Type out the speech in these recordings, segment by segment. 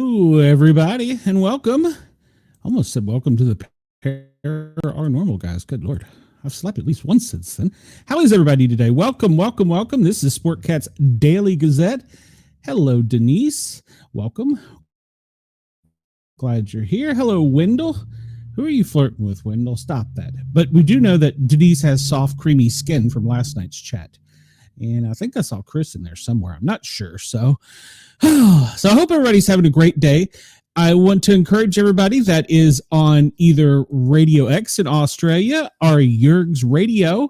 Hello, everybody, and welcome. Almost said welcome to the Paranormal guys. Good Lord. I've slept at least once since then. How is everybody today? Welcome. This is Sportcat's Daily Gazette. Hello, Denise. Welcome. Glad you're here. Hello, Wendell. Who are you flirting with, Wendell? Stop that. But we do know that Denise has soft, creamy skin from last night's chat. And I think I saw Chris in there somewhere. I'm not sure. So I hope everybody's having a great day. I want to encourage everybody that is on either Radio X in Australia or Yerg's Radio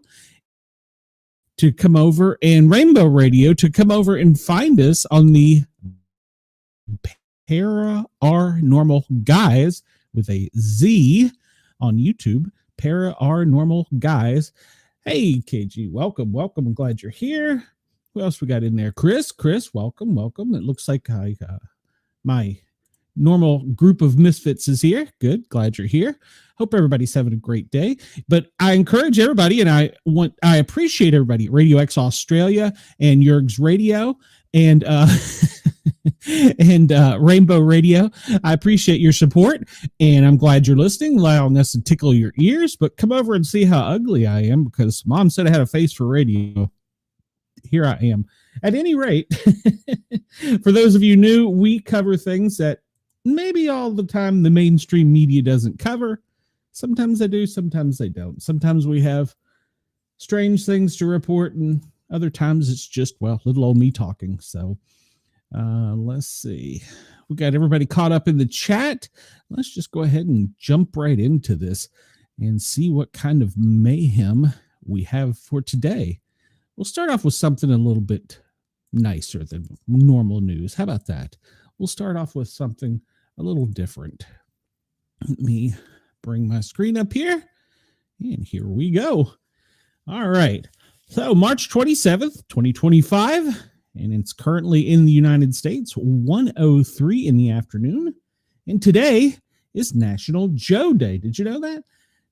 to come over, and Rainbow Radio to come over and find us on the Paranormal Guys with a Z on YouTube. Paranormal Guys. Hey, KG, welcome. I'm glad you're here. Who else we got in there? Chris, welcome. It looks like my normal group of misfits is here. Good, glad you're here. Hope everybody's having a great day. But I encourage everybody, and I appreciate everybody at Radio X Australia and Yerg's Radio and and Rainbow Radio. I appreciate your support, and I'm glad you're listening, allowing us to tickle your ears. But come over and see how ugly I am, because Mom said I had a face for radio. Here I am. At any rate, for those of you new, we cover things that maybe all the time the mainstream media doesn't cover. Sometimes they do, sometimes they don't. Sometimes we have strange things to report, and other times it's just, well, little old me talking. So let's see. We got everybody caught up in the chat. Let's just go ahead and jump right into this and see what kind of mayhem we have for today. We'll start off with something a little bit nicer than normal news. How about that? We'll start off with something a little different. Let me bring my screen up here, and here we go. All right. So March 27th, 2025, and it's currently in the United States, 1:03 in the afternoon. And today is National Joe Day. Did you know that?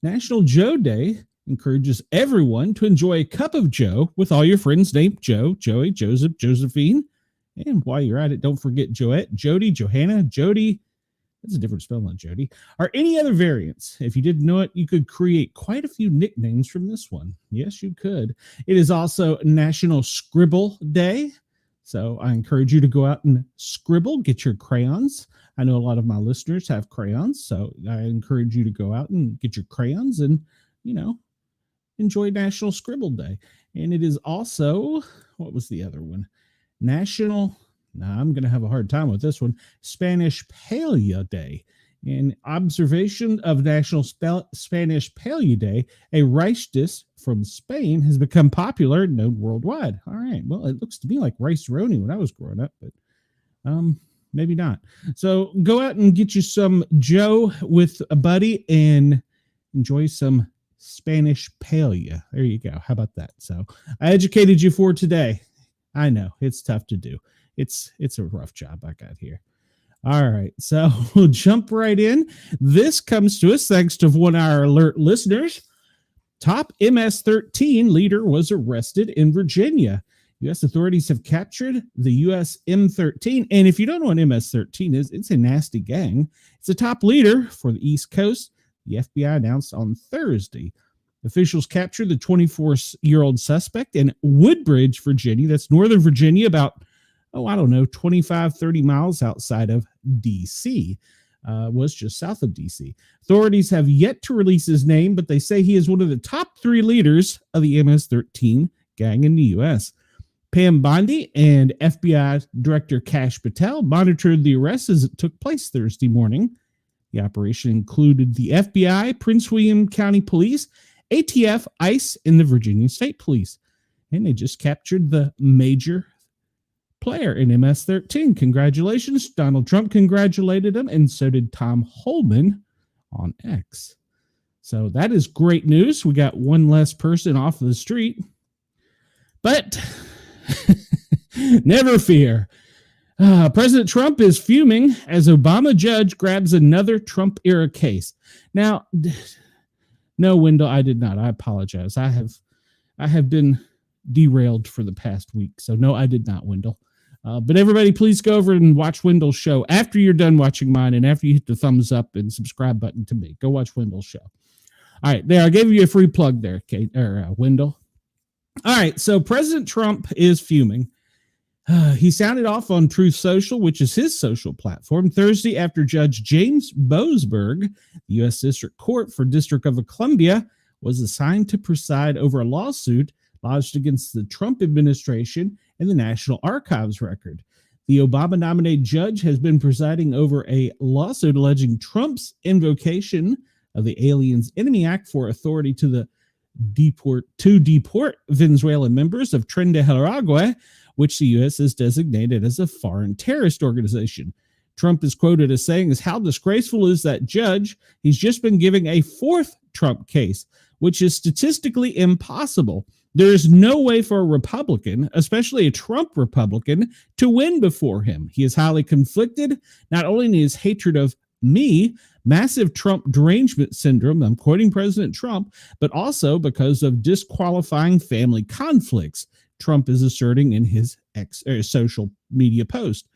National Joe Day encourages everyone to enjoy a cup of Joe with all your friends named Joe, Joey, Joseph, Josephine. And while you're at it, don't forget Joette, Jody, Johanna, Jody. That's a different spelling on Jody. Or any other variants. If you didn't know it, you could create quite a few nicknames from this one. Yes, you could. It is also National Scribble Day. So I encourage you to go out and scribble, get your crayons. I know a lot of my listeners have crayons, so I encourage you to go out and get your crayons and, enjoy National Scribble Day. And it is also, what was the other one? I'm going to have a hard time with this one. Spanish Paella Day. In observation of National Spanish Paella Day, a rice dish from Spain has become popular and known worldwide. All right. Well, it looks to me like rice-a-roni when I was growing up, but maybe not. So go out and get you some Joe with a buddy and enjoy some Spanish paella. There you go. How about that? So I educated you for today. I know it's tough to do. It's a rough job I got here. All right. So we'll jump right in. This comes to us thanks to one of our alert listeners. Top MS-13 leader was arrested in Virginia. U.S. authorities have captured the U.S. M13. And if you don't know what MS-13 is, it's a nasty gang. It's a top leader for the East Coast. The FBI announced on Thursday. Officials captured the 24-year-old suspect in Woodbridge, Virginia. That's Northern Virginia, about, 25, 30 miles outside of D.C. Was just south of D.C. Authorities have yet to release his name, but they say he is one of the top 3 leaders of the MS-13 gang in the U.S. Pam Bondi and FBI Director Kash Patel monitored the arrest as it took place Thursday morning. The operation included the FBI, Prince William County Police, ATF, ICE, and the Virginia State Police. And they just captured the major player in MS-13. Congratulations. Donald Trump congratulated him, and so did Tom Holman on X. So that is great news. We got one less person off of the street. But never fear. President Trump is fuming as Obama judge grabs another Trump-era case. Now, no, Wendell, I did not. I apologize. I have been derailed for the past week. So, no, I did not, Wendell. But everybody, please go over and watch Wendell's show after you're done watching mine and after you hit the thumbs up and subscribe button to me. Go watch Wendell's show. All right, there, I gave you a free plug there, Kate, or Wendell. All right, so President Trump is fuming. He sounded off on Truth Social, which is his social platform, Thursday after Judge James Boasberg, the U.S. District Court for District of Columbia, was assigned to preside over a lawsuit lodged against the Trump administration and the National Archives record. The Obama-nominated judge has been presiding over a lawsuit alleging Trump's invocation of the Aliens Enemy Act for authority to deport Venezuelan members of Tren de Aragua, which the U.S. has designated as a foreign terrorist organization. Trump is quoted as saying, "How disgraceful is that judge? He's just been giving a fourth Trump case, which is statistically impossible. There is no way for a Republican, especially a Trump Republican, to win before him. He is highly conflicted, not only in his hatred of me, massive Trump derangement syndrome," I'm quoting President Trump, "but also because of disqualifying family conflicts," Trump is asserting in his social media post.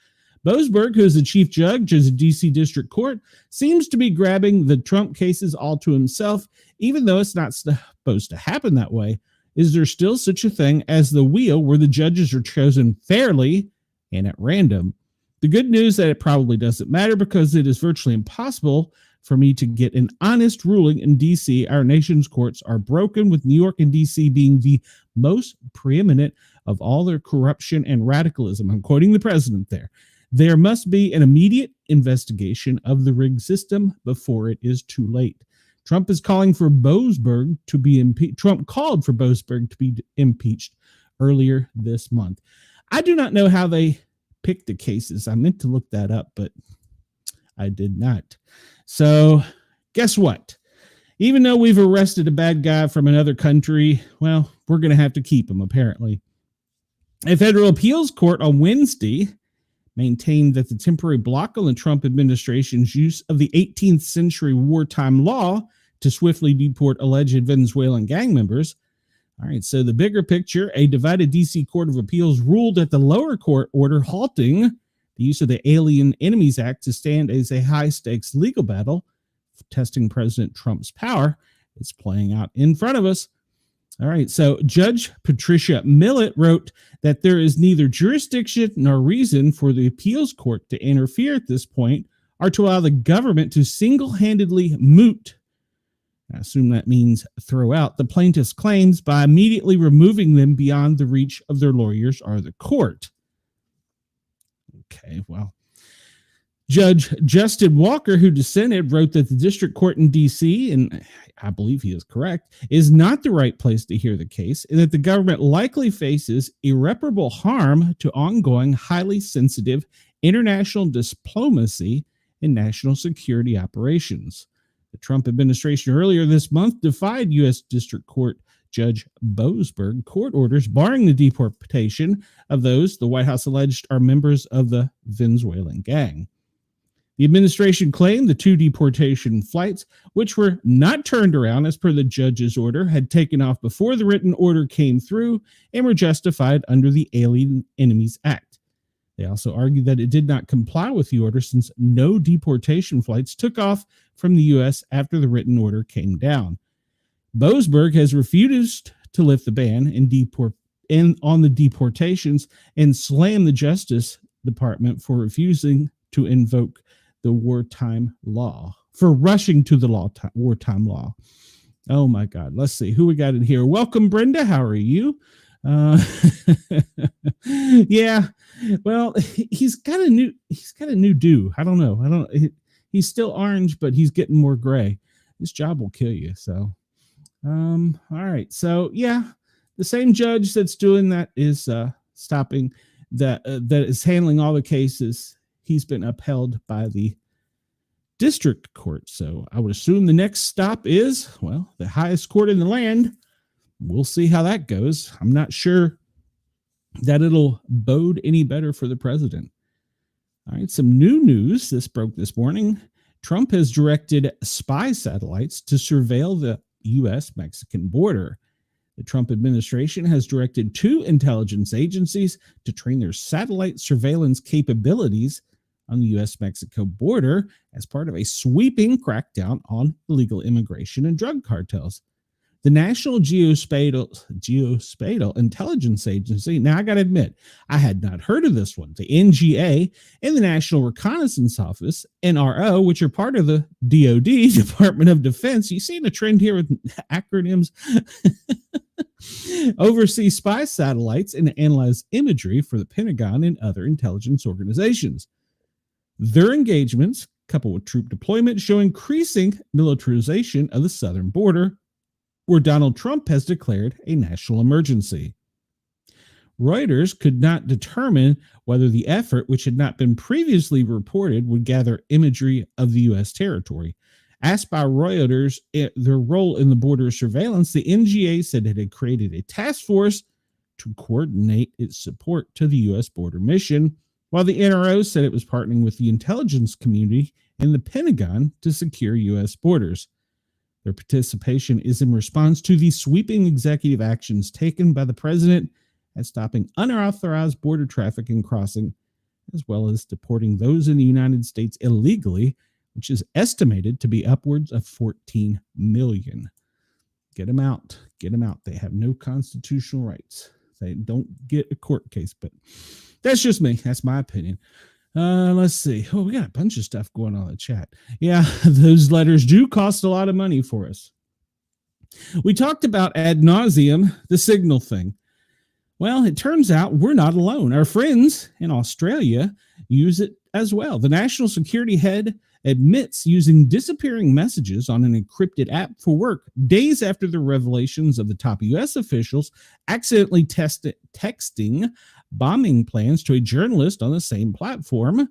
Boasberg, who is the chief judge of the D.C. District Court, seems to be grabbing the Trump cases all to himself, even though it's not supposed to happen that way. Is there still such a thing as the wheel where the judges are chosen fairly and at random? The good news is that it probably doesn't matter because it is virtually impossible for me to get an honest ruling in D.C. Our nation's courts are broken, with New York and D.C. being the most preeminent of all their corruption and radicalism. I'm quoting the president there. There must be an immediate investigation of the rigged system before it is too late. Trump is calling for Boasberg to be impeached. Trump called for Boasberg to be impeached earlier this month. I do not know how they picked the cases. I meant to look that up, but I did not. So guess what? Even though we've arrested a bad guy from another country, well, we're going to have to keep him, apparently. A federal appeals court on Wednesday maintained that the temporary block on the Trump administration's use of the 18th century wartime law to swiftly deport alleged Venezuelan gang members. All right, so the bigger picture, a divided D.C. Court of Appeals ruled that the lower court order halting the use of the Alien Enemies Act to stand as a high-stakes legal battle testing President Trump's power. It's playing out in front of us. All right, so Judge Patricia Millett wrote that there is neither jurisdiction nor reason for the appeals court to interfere at this point or to allow the government to single-handedly moot, I assume that means throw out, the plaintiff's claims by immediately removing them beyond the reach of their lawyers or the court. Okay, well, Judge Justin Walker, who dissented, wrote that the district court in D.C., and I believe he is correct, is not the right place to hear the case, and that the government likely faces irreparable harm to ongoing, highly sensitive international diplomacy and national security operations. The Trump administration earlier this month defied U.S. District Court Judge Boasberg court orders barring the deportation of those the White House alleged are members of the Venezuelan gang. The administration claimed the two deportation flights, which were not turned around as per the judge's order, had taken off before the written order came through and were justified under the Alien Enemies Act. They also argued that it did not comply with the order since no deportation flights took off from the U.S. after the written order came down. Boasberg has refused to lift the ban on the deportations and slammed the Justice Department for refusing to invoke the wartime law, for rushing to the wartime law. Oh my God. Let's see who we got in here. Welcome, Brenda. How are you? Yeah. Well, he's got a new do. I don't know. He's still orange, but he's getting more gray. This job will kill you. So, all right. So yeah, the same judge that's doing that is stopping that is handling all the cases. He's been upheld by the district court. So I would assume the next stop is, well, the highest court in the land. We'll see how that goes. I'm not sure that it'll bode any better for the president. All right, some new news. This broke this morning. Trump has directed spy satellites to surveil the U.S.-Mexican border. The Trump administration has directed 2 intelligence agencies to train their satellite surveillance capabilities on the U.S.-Mexico border as part of a sweeping crackdown on illegal immigration and drug cartels. The National Geospatial Intelligence Agency, now I got to admit, I had not heard of this one. The NGA and the National Reconnaissance Office, NRO, which are part of the DoD, Department of Defense. You see the trend here with acronyms? Oversee spy satellites and analyze imagery for the Pentagon and other intelligence organizations. Their engagements, coupled with troop deployment, show increasing militarization of the southern border, where Donald Trump has declared a national emergency. Reuters could not determine whether the effort, which had not been previously reported, would gather imagery of the U.S. territory. Asked by Reuters their role in the border surveillance, the NGA said it had created a task force to coordinate its support to the U.S. border mission, while the NRO said it was partnering with the intelligence community and the Pentagon to secure U.S. borders. Their participation is in response to the sweeping executive actions taken by the president at stopping unauthorized border traffic and crossing, as well as deporting those in the United States illegally, which is estimated to be upwards of 14 million. Get them out. Get them out. They have no constitutional rights. They don't get a court case, but that's just me. That's my opinion. Let's see. Oh, we got a bunch of stuff going on in the chat. Yeah, those letters do cost a lot of money for us. We talked about ad nauseum, the Signal thing. Well, it turns out we're not alone. Our friends in Australia use it as well. The national security head admits using disappearing messages on an encrypted app for work days after the revelations of the top U.S. officials accidentally texting bombing plans to a journalist on the same platform.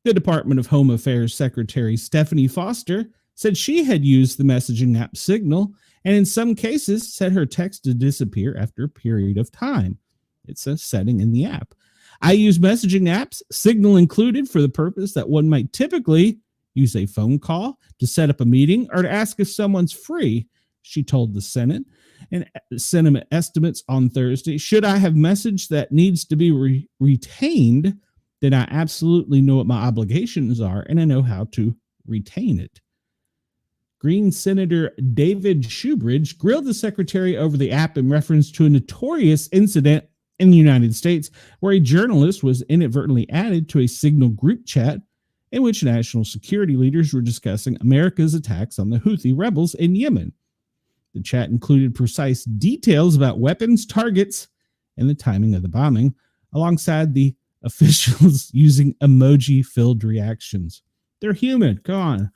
The Department of Home Affairs Secretary Stephanie Foster said she had used the messaging app Signal and in some cases set her text to disappear after a period of time. It's a setting in the app. I use messaging apps, Signal included, for the purpose that one might typically use a phone call to set up a meeting or to ask if someone's free, she told the Senate. And Senate estimates on Thursday, should I have message that needs to be retained, then I absolutely know what my obligations are and I know how to retain it. Green Senator David Shoebridge grilled the secretary over the app in reference to a notorious incident in the United States where a journalist was inadvertently added to a Signal group chat in which national security leaders were discussing America's attacks on the Houthi rebels in Yemen. The chat included precise details about weapons, targets, and the timing of the bombing, alongside the officials using emoji-filled reactions. They're human. Come on.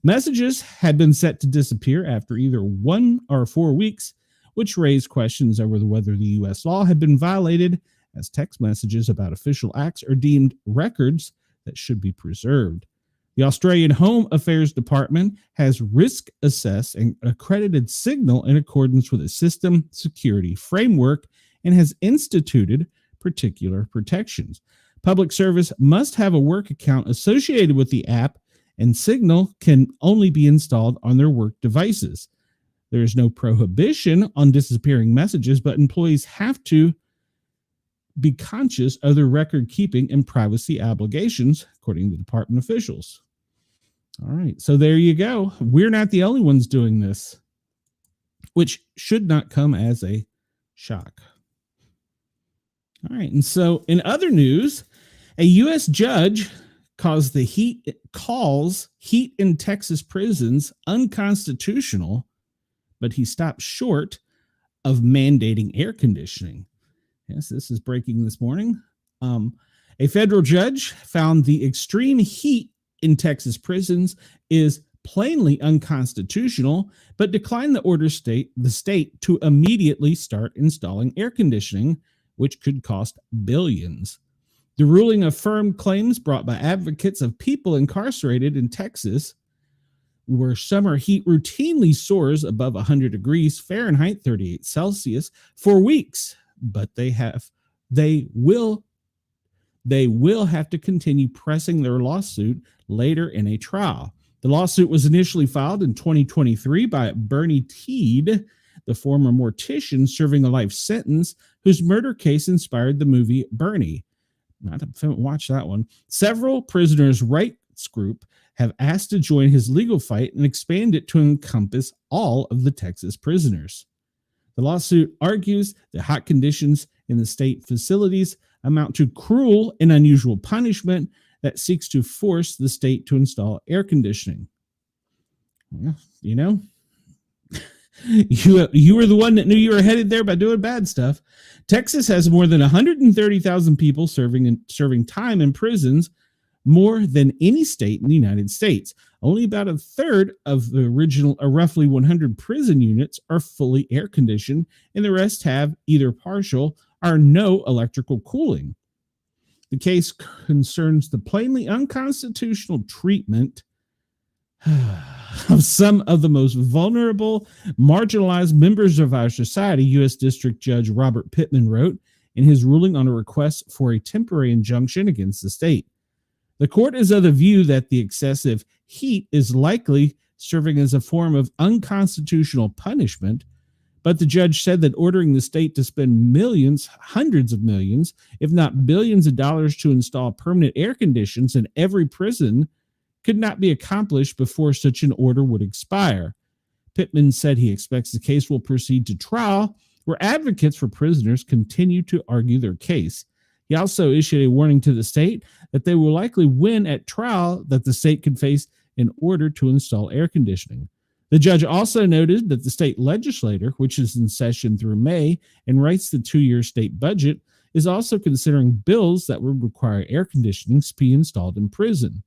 Messages had been set to disappear after either 1 or 4 weeks, which raised questions over whether the U.S. law had been violated, as text messages about official acts are deemed records that should be preserved. The Australian Home Affairs Department has risk assessed and accredited Signal in accordance with a system security framework and has instituted particular protections. Public service must have a work account associated with the app, and Signal can only be installed on their work devices. There is no prohibition on disappearing messages, but employees have to be conscious of their record keeping and privacy obligations, according to department officials. All right, so there you go. We're not the only ones doing this, which should not come as a shock. All right, and so in other news, a U.S. judge calls heat in Texas prisons unconstitutional, but he stopped short of mandating air conditioning. Yes, this is breaking this morning. A federal judge found the extreme heat in Texas prisons is plainly unconstitutional, but declined the the state to immediately start installing air conditioning, which could cost billions. The ruling affirmed claims brought by advocates of people incarcerated in Texas, where summer heat routinely soars above 100 degrees Fahrenheit, 38 Celsius, for weeks, but they will have to continue pressing their lawsuit later in a trial. The lawsuit was initially filed in 2023 by Bernie Teed, the former mortician serving a life sentence whose murder case inspired the movie Bernie. I haven't watched that one. Several prisoners' rights group have asked to join his legal fight and expand it to encompass all of the Texas prisoners. The lawsuit argues that hot conditions in the state facilities amount to cruel and unusual punishment that seeks to force the state to install air conditioning. Well, you know, you were the one that knew you were headed there by doing bad stuff. Texas has more than 130,000 people serving time in prisons, more than any state in the United States. Only about a third of the original, roughly 100 prison units are fully air conditioned, and the rest have either partial or no electrical cooling. The case concerns the plainly unconstitutional treatment of some of the most vulnerable, marginalized members of our society, U.S. District Judge Robert Pittman wrote in his ruling on a request for a temporary injunction against the state. The court is of the view that the excessive heat is likely serving as a form of unconstitutional punishment, but the judge said that ordering the state to spend millions, hundreds of millions, if not billions of dollars to install permanent air conditions in every prison could not be accomplished before such an order would expire. Pittman said he expects the case will proceed to trial, where advocates for prisoners continue to argue their case. He also issued a warning to the state that they will likely win at trial that the state could face in order to install air conditioning. The judge also noted that the state legislature, which is in session through May and writes the 2-year state budget, is also considering bills that would require air conditioning to be installed in prison.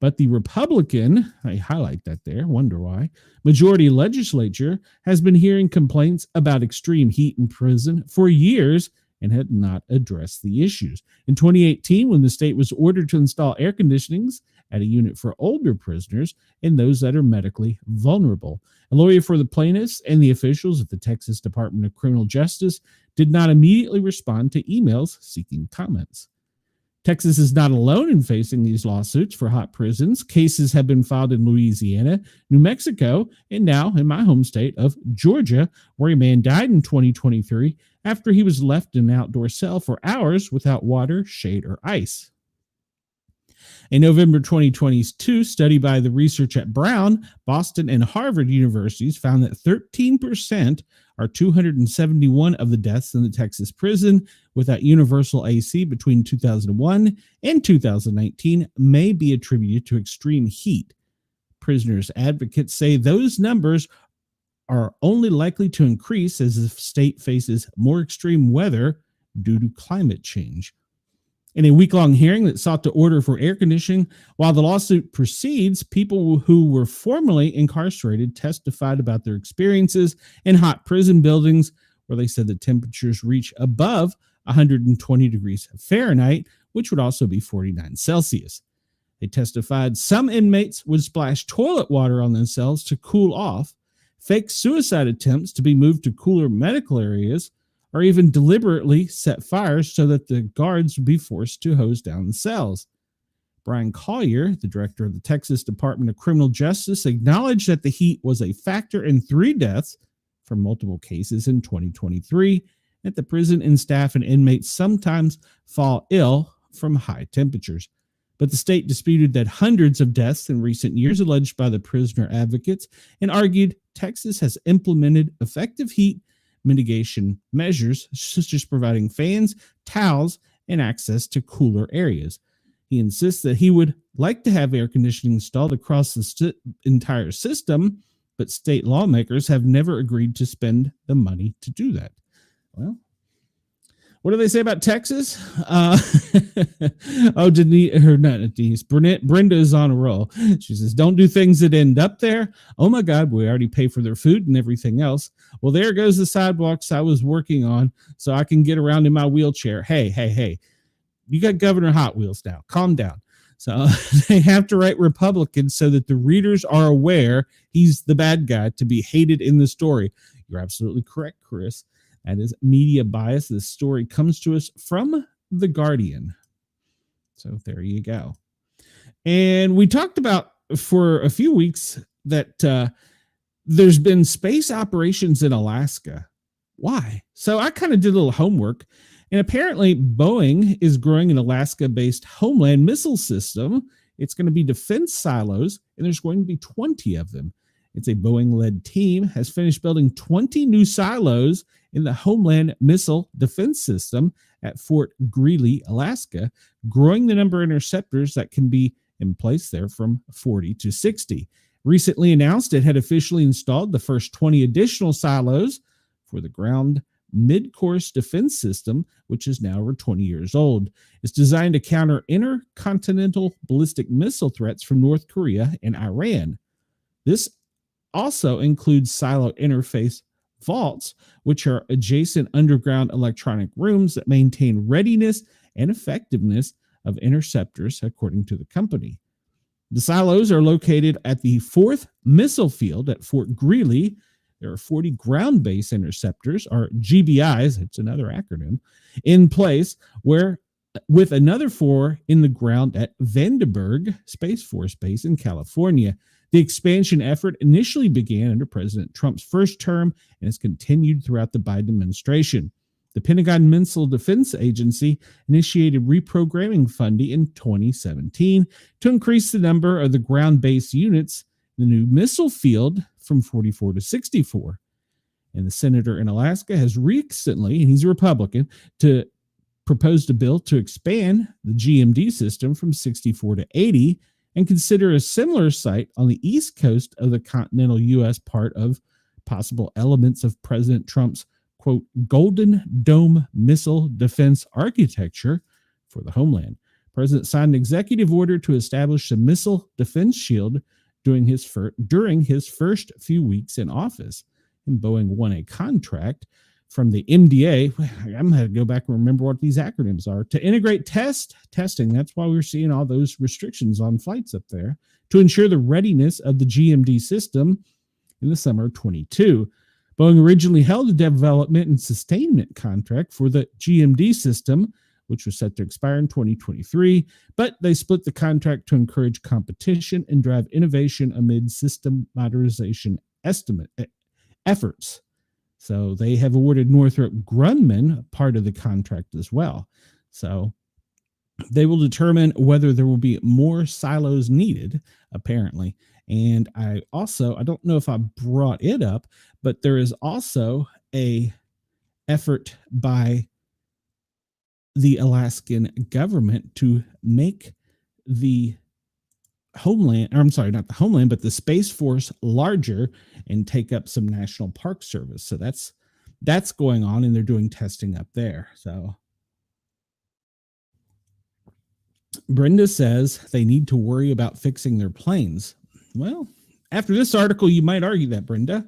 But the Republican, I highlight that there, wonder why, majority legislature has been hearing complaints about extreme heat in prison for years and had not addressed the issues. In 2018, when the state was ordered to install air conditionings at a unit for older prisoners and those that are medically vulnerable, a lawyer for the plaintiffs and the officials at the Texas Department of Criminal Justice did not immediately respond to emails seeking comments. Texas is not alone in facing these lawsuits for hot prisons. Cases have been filed in Louisiana, New Mexico, and now in my home state of Georgia, where a man died in 2023 after he was left in an outdoor cell for hours without water, shade, or ice. A November 2022 study by the research at Brown, Boston, and Harvard universities found that 13%, or 271 of the deaths in the Texas prison without universal AC between 2001 and 2019 may be attributed to extreme heat. Prisoners' advocates say those numbers are only likely to increase as the state faces more extreme weather due to climate change. In a week-long hearing that sought to order for air conditioning, while the lawsuit proceeds, people who were formerly incarcerated testified about their experiences in hot prison buildings, where they said the temperatures reach above 120 degrees Fahrenheit, which would also be 49 Celsius. They testified some inmates would splash toilet water on themselves to cool off, fake suicide attempts to be moved to cooler medical areas, or even deliberately set fires so that the guards would be forced to hose down the cells. Brian Collier, the director of the Texas Department of Criminal Justice, acknowledged that the heat was a factor in 3 deaths from multiple cases in 2023, that the prison and staff and inmates sometimes fall ill from high temperatures. But the state disputed that hundreds of deaths in recent years alleged by the prisoner advocates and argued Texas has implemented effective heat mitigation measures, such as providing fans, towels, and access to cooler areas. He insists that he would like to have air conditioning installed across the entire system, but state lawmakers have never agreed to spend the money to do that. Well, what do they say about Texas? Brenda is on a roll. She says, don't do things that end up there. Oh my God, we already pay for their food and everything else. Well, there goes the sidewalks I was working on so I can get around in my wheelchair. Hey. You got Governor Hot Wheels now. Calm down. So they have to write Republicans so that the readers are aware he's the bad guy to be hated in the story. You're absolutely correct, Chris. That is media bias. This story comes to us from The Guardian. So there you go. And we talked about for a few weeks that There's been space operations in Alaska. Why? So I kind of did a little homework, and apparently Boeing is growing an Alaska-based homeland missile system. It's going to be defense silos, and there's going to be 20 of them. It's a Boeing-led team has finished building 20 new silos in the Homeland Missile Defense System at Fort Greely, Alaska, growing the number of interceptors that can be in place there from 40 to 60. Recently announced it had officially installed the first 20 additional silos for the ground mid-course defense system, which is now over 20 years old. It's designed to counter intercontinental ballistic missile threats from North Korea and Iran. This also includes silo interface vaults, which are adjacent underground electronic rooms that maintain readiness and effectiveness of interceptors, according to the company. The silos are located at the 4th Missile Field at Fort Greely. There are 40 ground-based interceptors, or GBIs, it's another acronym, in place, where with another 4 in the ground at Vandenberg Space Force Base in California. The expansion effort initially began under President Trump's first term and has continued throughout the Biden administration. The Pentagon Missile Defense Agency initiated reprogramming funding in 2017 to increase the number of the ground-based units in the new missile field from 44 to 64. And the senator in Alaska has recently, and he's a Republican, proposed a bill to expand the GMD system from 64 to 80 and consider a similar site on the east coast of the continental U.S. part of possible elements of President Trump's, quote, Golden Dome missile defense architecture for the homeland. The president signed an executive order to establish a missile defense shield during his first few weeks in office. And Boeing won a contract from the MDA. I'm going to go back and remember what these acronyms are. To integrate testing, that's why we're seeing all those restrictions on flights up there, to ensure the readiness of the GMD system in the summer of 22. Boeing originally held a development and sustainment contract for the GMD system, which was set to expire in 2023, but they split the contract to encourage competition and drive innovation amid system modernization efforts. So they have awarded Northrop Grumman part of the contract as well. So they will determine whether there will be more silos needed, apparently. And I don't know if I brought it up, but there is also a effort by the Alaskan government to make the homeland, or I'm sorry, not the homeland, but the Space Force larger and take up some national park service. So that's going on, and they're doing testing up there. So Brenda says they need to worry about fixing their planes. Well, after this article, you might argue that, Brenda.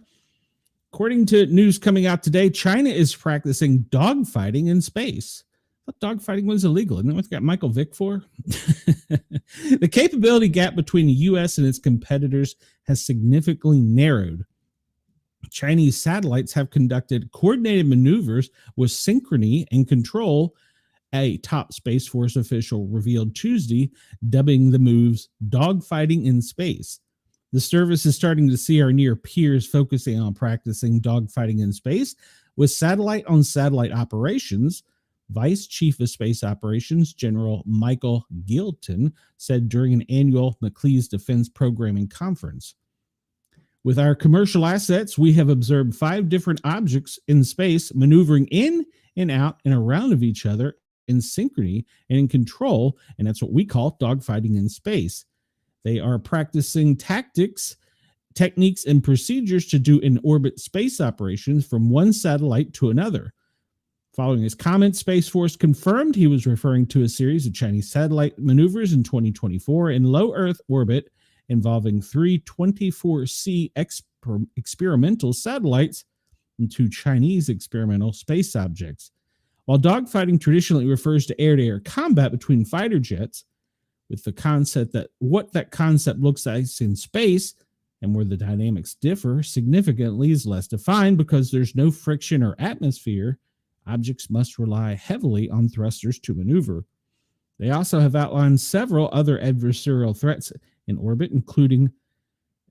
According to news coming out today, China is practicing dogfighting in space. I thought dogfighting was illegal. Isn't that what they got Michael Vick for? The capability gap between the U.S. and its competitors has significantly narrowed. Chinese satellites have conducted coordinated maneuvers with synchrony and control, a top Space Force official revealed Tuesday, dubbing the moves dogfighting in space. The service is starting to see our near peers focusing on practicing dogfighting in space with satellite-on-satellite operations. Vice Chief of Space Operations General Michael Gilton said during an annual McLeese Defense Programming Conference. With our commercial assets, we have observed 5 different objects in space maneuvering in and out and around of each other in synchrony and in control, and that's what we call dogfighting in space. They are practicing techniques, and procedures to do in-orbit space operations from one satellite to another. Following his comments, Space Force confirmed he was referring to a series of Chinese satellite maneuvers in 2024 in low Earth orbit involving 3 24C experimental satellites and 2 Chinese experimental space objects. While dogfighting traditionally refers to air-to-air combat between fighter jets, with the concept that what that concept looks like in space and where the dynamics differ significantly is less defined because there's no friction or atmosphere, objects must rely heavily on thrusters to maneuver. They also have outlined several other adversarial threats in orbit, including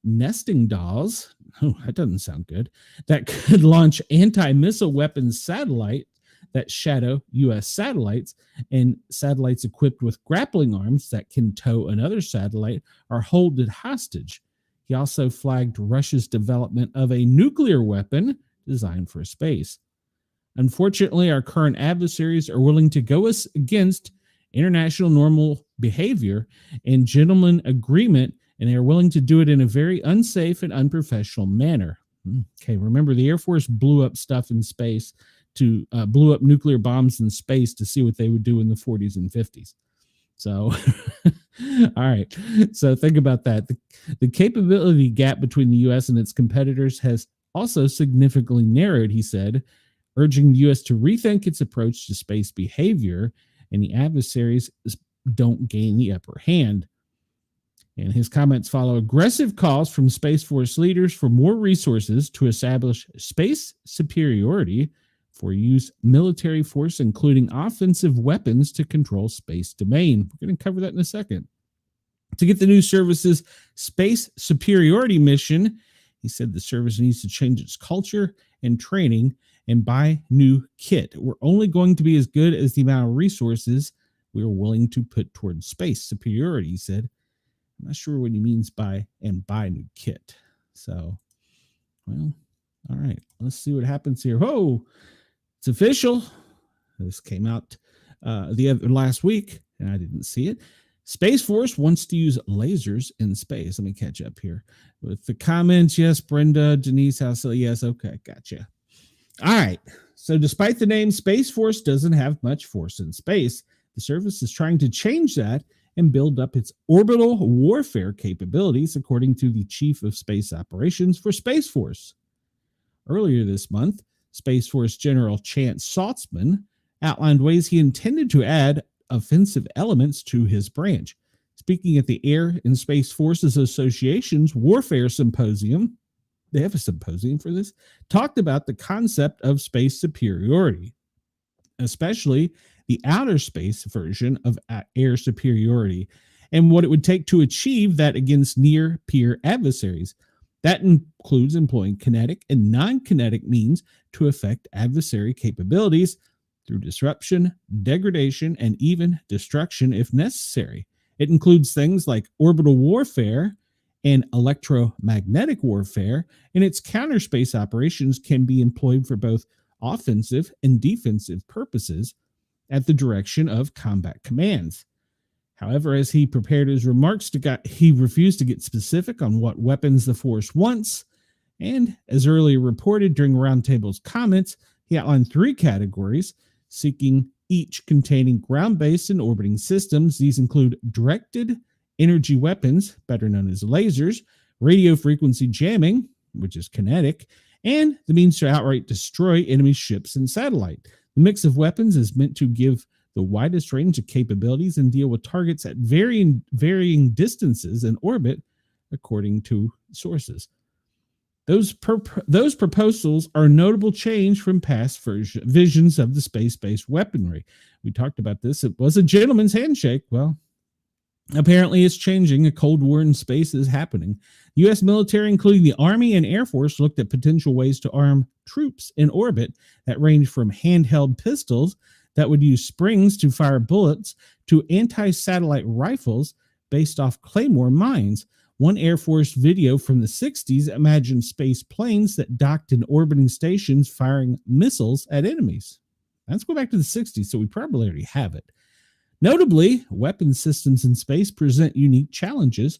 nesting dolls. Oh, that doesn't sound good. That could launch anti-missile weapons satellite that shadow U.S. satellites, and satellites equipped with grappling arms that can tow another satellite are hold it hostage. He also flagged Russia's development of a nuclear weapon designed for space. Unfortunately, our current adversaries are willing to go us against international normal behavior and gentleman agreement, and they are willing to do it in a very unsafe and unprofessional manner. Okay, remember the Air Force blew up stuff in space blew up nuclear bombs in space to see what they would do in the 40s and 50s. So, all right. So think about that. The capability gap between the U.S. and its competitors has also significantly narrowed, he said, urging the U.S. to rethink its approach to space behavior, and the adversaries don't gain the upper hand. And his comments follow aggressive calls from Space Force leaders for more resources to establish space superiority for use military force, including offensive weapons to control space domain. We're going to cover that in a second. To get the new service's space superiority mission, he said the service needs to change its culture and training and buy new kit. We're only going to be as good as the amount of resources we're willing to put towards space superiority, he said. I'm not sure what he means by new kit. So, well, all right, let's see what happens here. Whoa, it's official. This came out last week, and I didn't see it. Space Force wants to use lasers in space. Let me catch up here with the comments. Yes, Brenda, Denise, yes, okay, gotcha. All right. So despite the name, Space Force doesn't have much force in space. The service is trying to change that and build up its orbital warfare capabilities, according to the Chief of Space Operations for Space Force. Earlier this month, Space Force General Chance Saltzman outlined ways he intended to add offensive elements to his branch. Speaking at the Air and Space Forces Association's Warfare Symposium, they have a symposium for this, talked about the concept of space superiority, especially the outer space version of air superiority, and what it would take to achieve that against near-peer adversaries. That includes employing kinetic and non-kinetic means to affect adversary capabilities through disruption, degradation, and even destruction if necessary. It includes things like orbital warfare and electromagnetic warfare, and its counterspace operations can be employed for both offensive and defensive purposes at the direction of combat commands. However, as he prepared his remarks, he refused to get specific on what weapons the Force wants, and as earlier reported during Roundtable's comments, he outlined 3 categories, seeking each containing ground-based and orbiting systems. These include directed energy weapons, better known as lasers, radio frequency jamming, which is kinetic, and the means to outright destroy enemy ships and satellite. The mix of weapons is meant to give the widest range of capabilities and deal with targets at varying distances in orbit, according to sources. Those proposals are a notable change from past visions of the space-based weaponry. We talked about this. It was a gentleman's handshake. Well, apparently it's changing. A Cold War in space is happening. The U.S. military, including the Army and Air Force, looked at potential ways to arm troops in orbit that range from handheld pistols that would use springs to fire bullets to anti-satellite rifles based off Claymore mines. One Air Force video from the 60s imagined space planes that docked in orbiting stations firing missiles at enemies. Let's go back to the 60s, so we probably already have it. Notably, weapon systems in space present unique challenges,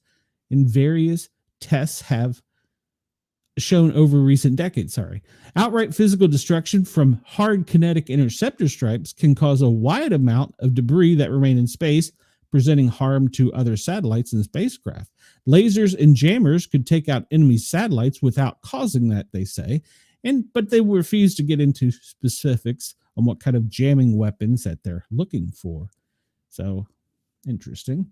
and various tests have shown over recent decades. Outright physical destruction from hard kinetic interceptor strikes can cause a wide amount of debris that remain in space, presenting harm to other satellites and spacecraft. Lasers and jammers could take out enemy satellites without causing that, they say, but they refuse to get into specifics on what kind of jamming weapons that they're looking for. So, interesting.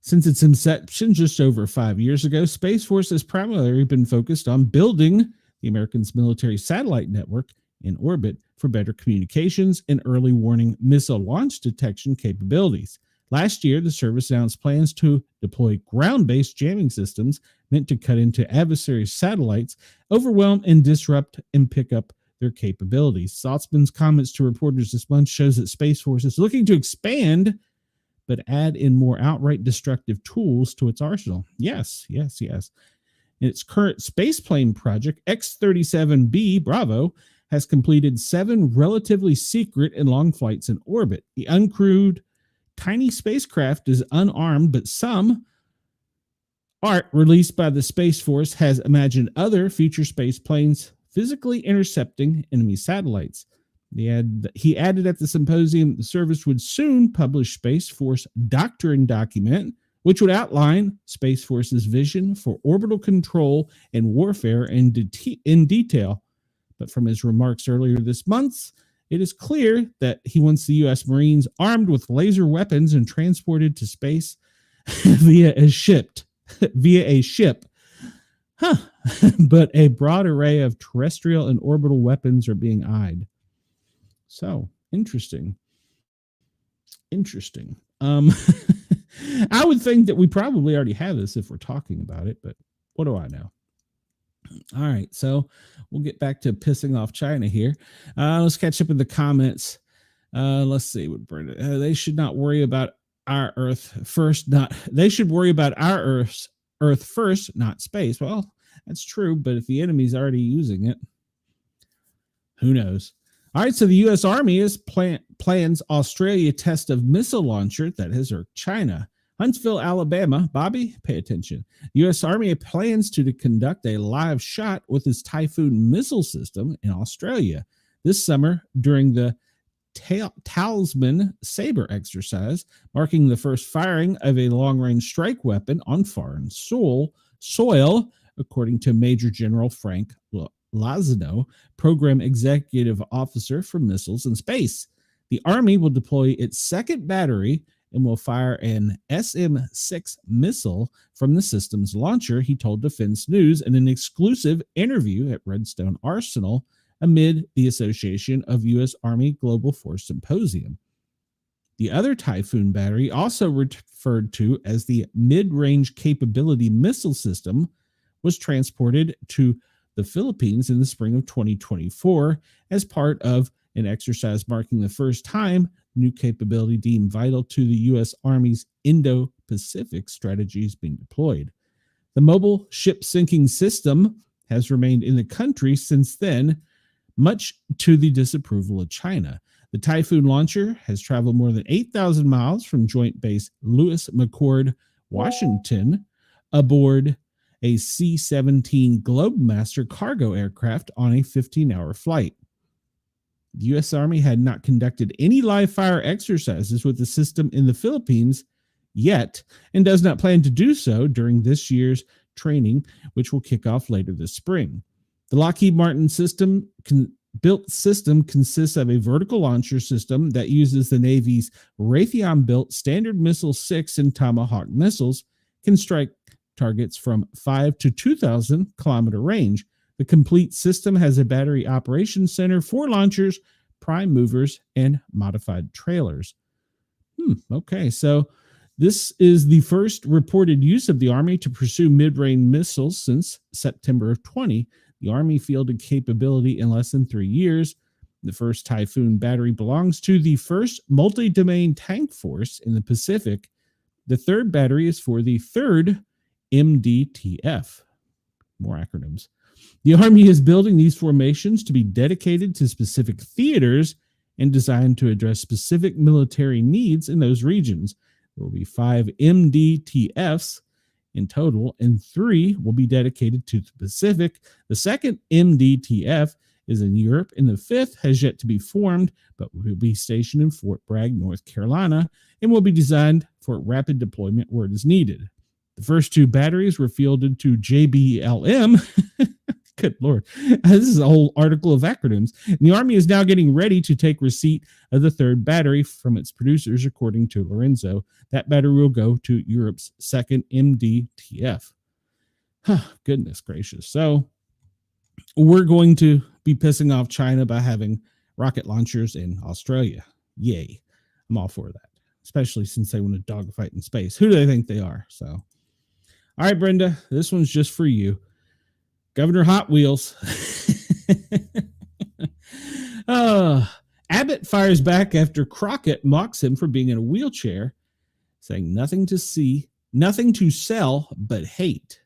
Since its inception just over 5 years ago, Space Force has primarily been focused on building the American's military satellite network in orbit for better communications and early warning missile launch detection capabilities. Last year, the service announced plans to deploy ground-based jamming systems meant to cut into adversary satellites, overwhelm and disrupt and pick up their capabilities. Saltzman's comments to reporters this month shows that Space Force is looking to expand but add in more outright destructive tools to its arsenal. Yes. In its current spaceplane project, X-37B Bravo has completed 7 relatively secret and long flights in orbit. The uncrewed tiny spacecraft is unarmed, but some art released by the Space Force has imagined other future space planes physically intercepting enemy satellites. He added at the symposium the service would soon publish Space Force doctrine document, which would outline Space Force's vision for orbital control and warfare in detail. But from his remarks earlier this month, it is clear that he wants the U.S. Marines armed with laser weapons and transported to space via a ship. But a broad array of terrestrial and orbital weapons are being eyed. So, interesting. I would think that we probably already have this if we're talking about it, but what do I know? All right, so we'll get back to pissing off China here. Let's catch up in the comments. Let's see what Brenda. They should not worry about our Earth first. They should worry about our Earth first, not space. Well, that's true, but if the enemy's already using it, who knows? All right, so the U.S. Army plans Australia test of missile launcher that has irked China. Huntsville, Alabama. Bobby, pay attention. The U.S. Army plans to conduct a live shot with its Typhoon missile system in Australia this summer during the Talisman Sabre exercise, marking the first firing of a long-range strike weapon on foreign soil, according to Major General Frank Lazino, Program Executive Officer for Missiles and Space. The Army will deploy its second battery and will fire an SM-6 missile from the system's launcher, he told Defense News in an exclusive interview at Redstone Arsenal amid the Association of U.S. Army Global Force Symposium. The other Typhoon battery, also referred to as the Mid-Range Capability Missile System, was transported to the Philippines in the spring of 2024 as part of an exercise marking the first time new capability deemed vital to the U.S. Army's Indo-Pacific strategy is being deployed. The mobile ship sinking system has remained in the country since then, much to the disapproval of China. The Typhoon launcher has traveled more than 8,000 miles from Joint Base Lewis McChord, Washington, aboard a C-17 Globemaster cargo aircraft on a 15-hour flight. The U.S. Army had not conducted any live fire exercises with the system in the Philippines yet, and does not plan to do so during this year's training, which will kick off later this spring. The Lockheed Martin built system consists of a vertical launcher system that uses the Navy's Raytheon-built Standard Missile-6 and Tomahawk missiles, can strike targets from 5 to 2,000 kilometer range. The complete system has a battery operations center, 4 launchers, prime movers, and modified trailers. Okay, so this is the first reported use of the Army to pursue mid-range missiles since September of 20. The Army fielded capability in less than 3 years. The first Typhoon battery belongs to the 1st Multi-Domain Tank Force in the Pacific. The third battery is for the 3rd MDTF. More acronyms. The Army is building these formations to be dedicated to specific theaters and designed to address specific military needs in those regions. There will be 5 MDTFs in total, and 3 will be dedicated to the Pacific. The second MDTF is in Europe, and the 5th has yet to be formed, but will be stationed in Fort Bragg, North Carolina, and will be designed for rapid deployment where it is needed. The first 2 batteries were fielded to JBLM. Good Lord. This is a whole article of acronyms. And the Army is now getting ready to take receipt of the 3rd battery from its producers, according to Lorenzo. That battery will go to Europe's 2nd MDTF. Goodness gracious. So we're going to be pissing off China by having rocket launchers in Australia. Yay. I'm all for that. especially since they want to dogfight in space. Who do they think they are? So, all right, Brenda, this one's just for you. Governor Hot Wheels. Abbott fires back after Crockett mocks him for being in a wheelchair, saying nothing to sell, but hate.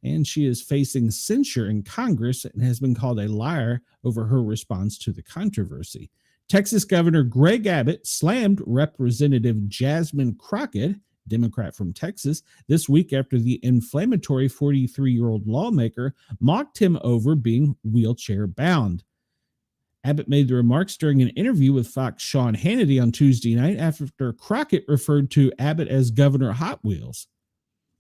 And she is facing censure in Congress and has been called a liar over her response to the controversy. Texas Governor Greg Abbott slammed Representative Jasmine Crockett, Democrat from Texas, this week after the inflammatory 43-year-old lawmaker mocked him over being wheelchair bound. Abbott made the remarks during an interview with Fox Sean Hannity on Tuesday night after Crockett referred to Abbott as Governor Hot Wheels.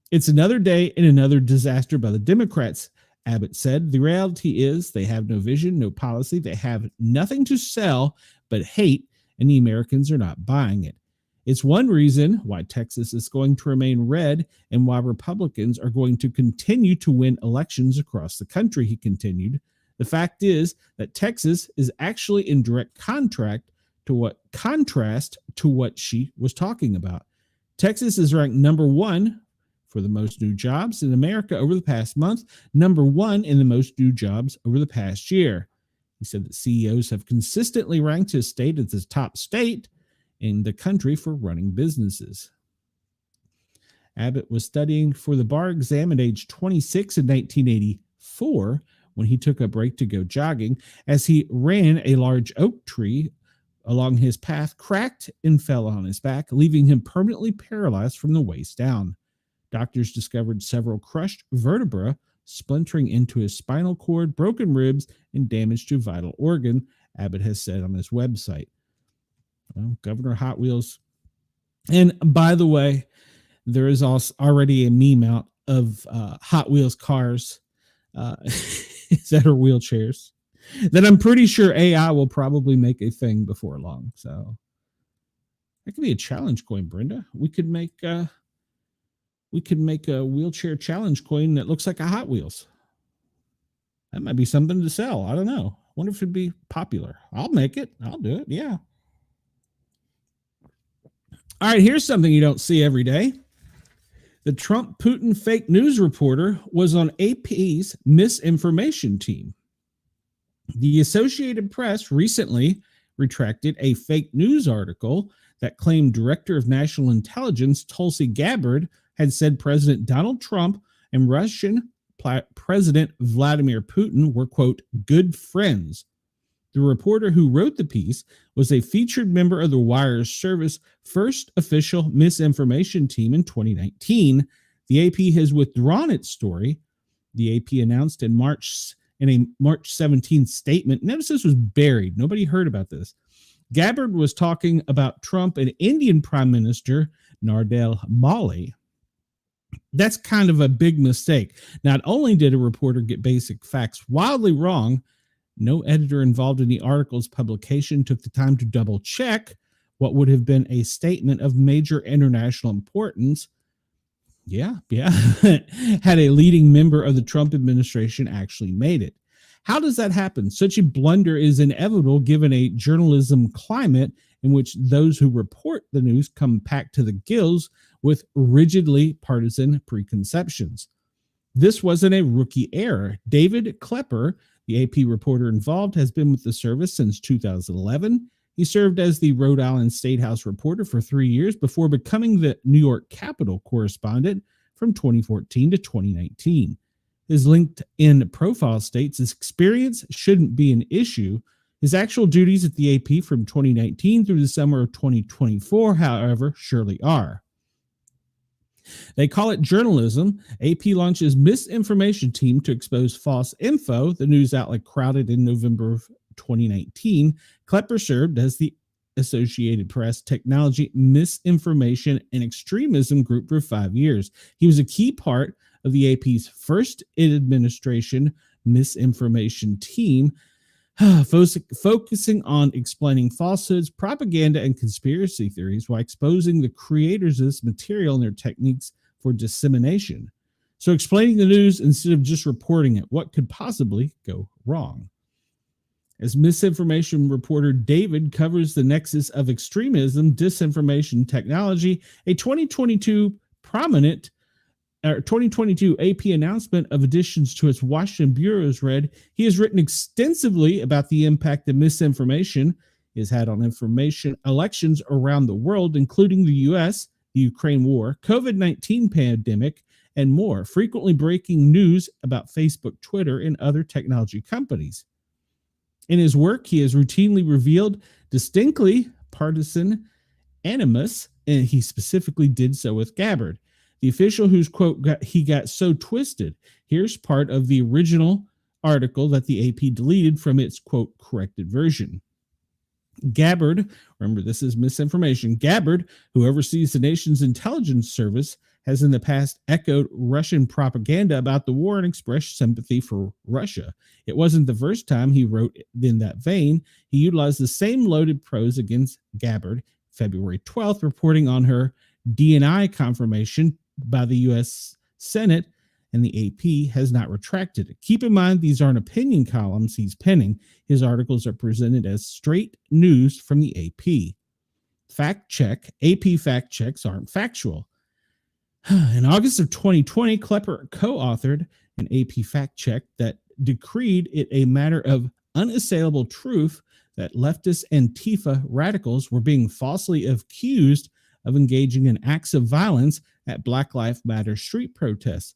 It's another day and another disaster by the Democrats, Abbott said. The reality is they have no vision, no policy. They have nothing to sell but hate, and the Americans are not buying it. It's one reason why Texas is going to remain red and why Republicans are going to continue to win elections across the country, he continued. The fact is that Texas is actually in direct contrast to what she was talking about. Texas is ranked number one for the most new jobs in America over the past month, number one in the most new jobs over the past year. He said that CEOs have consistently ranked his state as the top state in the country for running businesses. Abbott was studying for the bar exam at age 26 in 1984 when he took a break to go jogging. As he ran, a large oak tree along his path cracked and fell on his back, leaving him permanently paralyzed from the waist down. Doctors discovered several crushed vertebrae splintering into his spinal cord, broken ribs, and damage to vital organ, Abbott has said on his website. Well, Governor Hot Wheels. And by the way, there is also already a meme out of Hot Wheels cars that are wheelchairs that I'm pretty sure AI will probably make a thing before long. So that could be a challenge coin, Brenda. We could make a wheelchair challenge coin that looks like a Hot Wheels. That might be something to sell. I don't know. I wonder if it'd be popular. I'll make it. I'll do it. Yeah. All right, here's something you don't see every day. The Trump-Putin fake news reporter was on AP's misinformation team. The Associated Press recently retracted a fake news article that claimed Director of National Intelligence Tulsi Gabbard had said President Donald Trump and Russian President Vladimir Putin were, quote, good friends. The reporter who wrote the piece was a featured member of the Wire's service first official misinformation team in 2019. The AP has withdrawn its story. The AP announced in a March 17th statement. Notice this was buried. Nobody heard about this. Gabbard was talking about Trump and Indian Prime Minister Narendra Modi. That's kind of a big mistake. Not only did a reporter get basic facts wildly wrong, no editor involved in the article's publication took the time to double check what would have been a statement of major international importance. Yeah. Had a leading member of the Trump administration actually made it. How does that happen? Such a blunder is inevitable given a journalism climate in which those who report the news come packed to the gills with rigidly partisan preconceptions. This wasn't a rookie error. David Klepper, the AP reporter involved, has been with the service since 2011. He served as the Rhode Island State House reporter for 3 years before becoming the New York Capitol correspondent from 2014 to 2019. His LinkedIn profile states his experience shouldn't be an issue. His actual duties at the AP from 2019 through the summer of 2024, however, surely are. They call it journalism. AP launches misinformation team to expose false info, the news outlet crowded in November of 2019. Klepper served as the Associated Press Technology Misinformation and Extremism Group for 5 years. He was a key part of the AP's first administration misinformation team, focusing on explaining falsehoods, propaganda, and conspiracy theories while exposing the creators of this material and their techniques for dissemination. So explaining the news instead of just reporting it. What could possibly go wrong? as misinformation reporter David covers the nexus of extremism, disinformation, technology, a 2022 AP announcement of additions to its Washington bureaus read, he has written extensively about the impact that misinformation has had on information elections around the world, including the U.S., the Ukraine war, COVID-19 pandemic, and more, frequently breaking news about Facebook, Twitter, and other technology companies. In his work, he has routinely revealed distinctly partisan animus, and he specifically did so with Gabbard, the official whose quote he got so twisted. Here's part of the original article that the AP deleted from its quote corrected version. Gabbard, remember this is misinformation, Gabbard, who oversees the nation's intelligence service, has in the past echoed Russian propaganda about the war and expressed sympathy for Russia. It wasn't the first time he wrote in that vein. He utilized the same loaded prose against Gabbard February 12th, reporting on her DNI confirmation by the U.S. Senate, and the AP has not retracted it. Keep in mind, these aren't opinion columns he's penning. His articles are presented as straight news from the AP. Fact check, AP fact checks aren't factual. In August of 2020, Klepper co-authored an AP fact check that decreed it a matter of unassailable truth that leftist Antifa radicals were being falsely accused of engaging in acts of violence at Black Lives Matter street protests.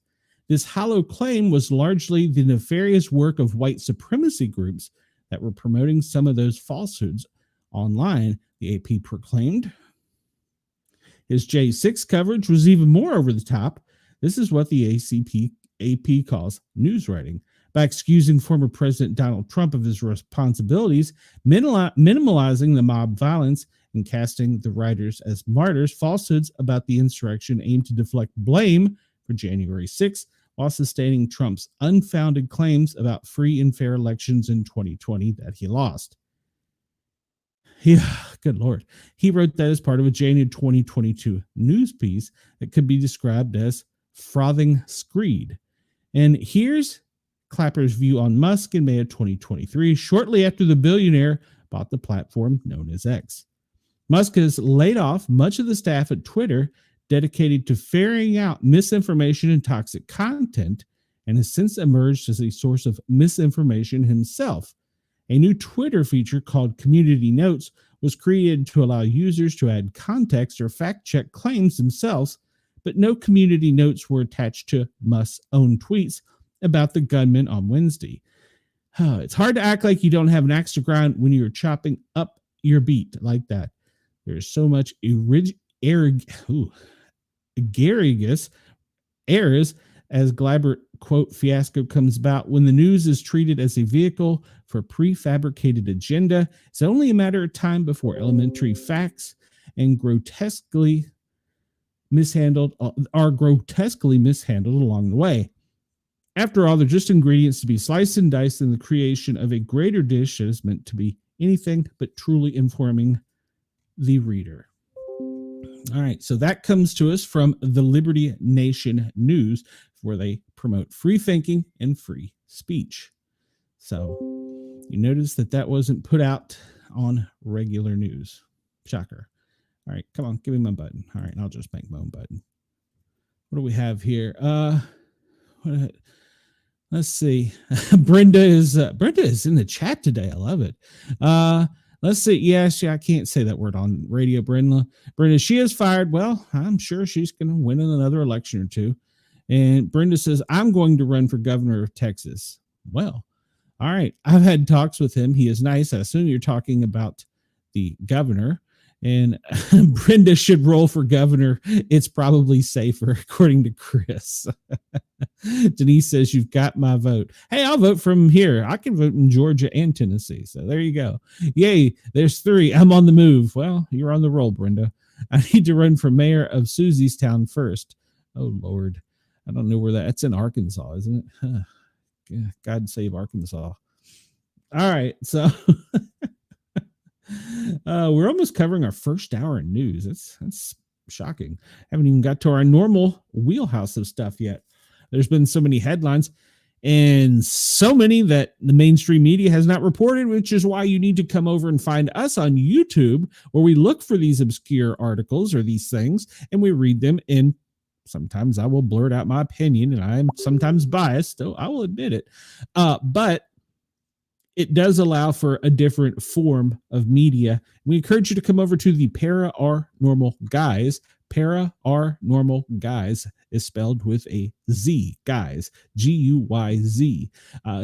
This hollow claim was largely the nefarious work of white supremacy groups that were promoting some of those falsehoods online, the AP proclaimed. His J6 coverage was even more over the top. This is what the AP calls news writing. By excusing former President Donald Trump of his responsibilities, minimalizing the mob violence, and casting the writers as martyrs, falsehoods about the insurrection aimed to deflect blame for January 6th, while sustaining Trump's unfounded claims about free and fair elections in 2020 that he lost. Good Lord. He wrote that as part of a January 2022 news piece that could be described as frothing screed. And here's Clapper's view on Musk in May of 2023, shortly after the billionaire bought the platform known as X. Musk has laid off much of the staff at Twitter dedicated to ferreting out misinformation and toxic content, and has since emerged as a source of misinformation himself. A new Twitter feature called Community Notes was created to allow users to add context or fact-check claims themselves, but no community notes were attached to Musk's own tweets about the gunman on Wednesday. It's hard to act like you don't have an axe to grind when you're chopping up your beat like that. There's so much garrulous errors as Glaber quote fiasco comes about. When the news is treated as a vehicle for prefabricated agenda, it's only a matter of time before elementary facts and grotesquely mishandled along the way. After all, they're just ingredients to be sliced and diced in the creation of a greater dish that is meant to be anything but truly informing the reader. All right, so that comes to us from the Liberty Nation News, where they promote free thinking and free speech. So you notice that wasn't put out on regular news. Shocker. All right, come on, give me my button. All right, I'll just make my own button. What do we have here? Let's see. Brenda is in the chat today. I love it. Let's see. Yes, I can't say that word on radio, Brenda. She is fired. Well, I'm sure she's going to win in another election or two. And Brenda says, I'm going to run for governor of Texas. Well, all right. I've had talks with him. He is nice. I assume you're talking about the governor. And Brenda should roll for governor. It's probably safer, according to Chris. Denise says, you've got my vote. Hey, I'll vote from here. I can vote in Georgia and Tennessee. So there you go. Yay, there's 3. I'm on the move. Well, you're on the roll, Brenda. I need to run for mayor of Susie's Town first. Oh, Lord. I don't know where that's in Arkansas, isn't it? God save Arkansas. All right, so we're almost covering our first hour in news. That's shocking. Haven't even got to our normal wheelhouse of stuff yet. There's been so many headlines. and so many that the mainstream media has not reported, which is why you need to come over and find us on YouTube, where we look for these obscure articles or these things, and we read them. And sometimes I will blurt out my opinion, and I'm sometimes biased, so I will admit it. But it does allow for a different form of media. We encourage you to come over to the Paranormal Guys. Paranormal Guys is spelled with a Z, guys, Guyz.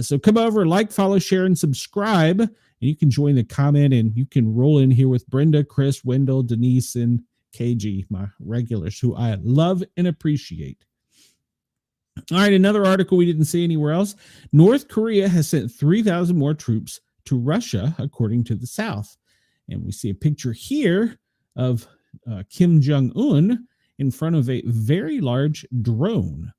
So come over, like, follow, share, and subscribe, and you can join the comment, and you can roll in here with Brenda, Chris, Wendell, Denise, and KG, my regulars, who I love and appreciate. All right, another article we didn't see anywhere else. North Korea has sent 3,000 more troops to Russia, according to the South. And we see a picture here of Kim Jong-un in front of a very large drone.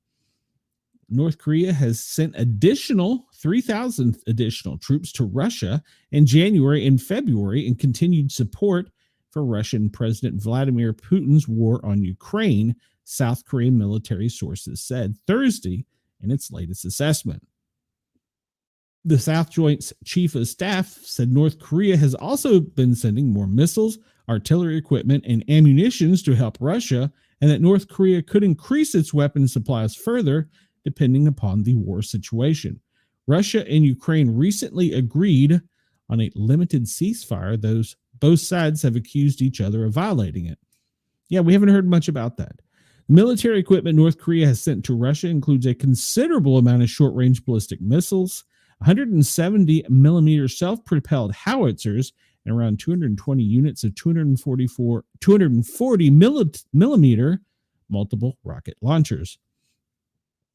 North Korea has sent 3,000 additional troops to Russia in January and February in continued support for Russian President Vladimir Putin's war on Ukraine, South Korean military sources said Thursday in its latest assessment. The South Joint Chief of Staff said North Korea has also been sending more missiles, artillery equipment, and ammunitions to help Russia, and that North Korea could increase its weapon supplies further depending upon the war situation. Russia and Ukraine recently agreed on a limited ceasefire, though both sides have accused each other of violating it. Yeah, we haven't heard much about that. Military equipment North Korea has sent to Russia includes a considerable amount of short-range ballistic missiles, 170 millimeter self-propelled howitzers, and around 220 units of 240 millimeter multiple rocket launchers.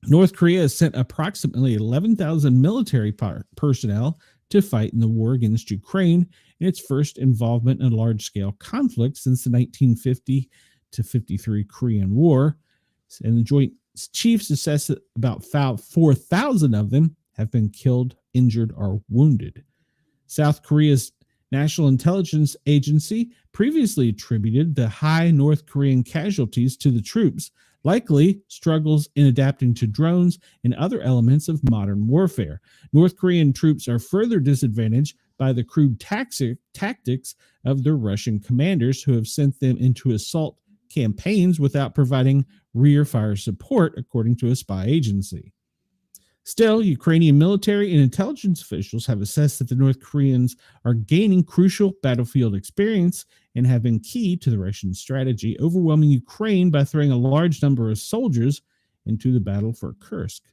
North Korea has sent approximately 11,000 military personnel to fight in the war against Ukraine in its first involvement in a large-scale conflict since the 1950 to 53 Korean War, and the Joint Chiefs assess that about 4,000 of them have been killed, injured, or wounded. South Korea's National Intelligence Agency previously attributed the high North Korean casualties to the troops, likely struggles in adapting to drones and other elements of modern warfare. North Korean troops are further disadvantaged by the crude tactics of their Russian commanders, who have sent them into assault campaigns without providing rear fire support, according to a spy agency. Still, Ukrainian military and intelligence officials have assessed that the North Koreans are gaining crucial battlefield experience and have been key to the Russian strategy, overwhelming Ukraine by throwing a large number of soldiers into the battle for Kursk.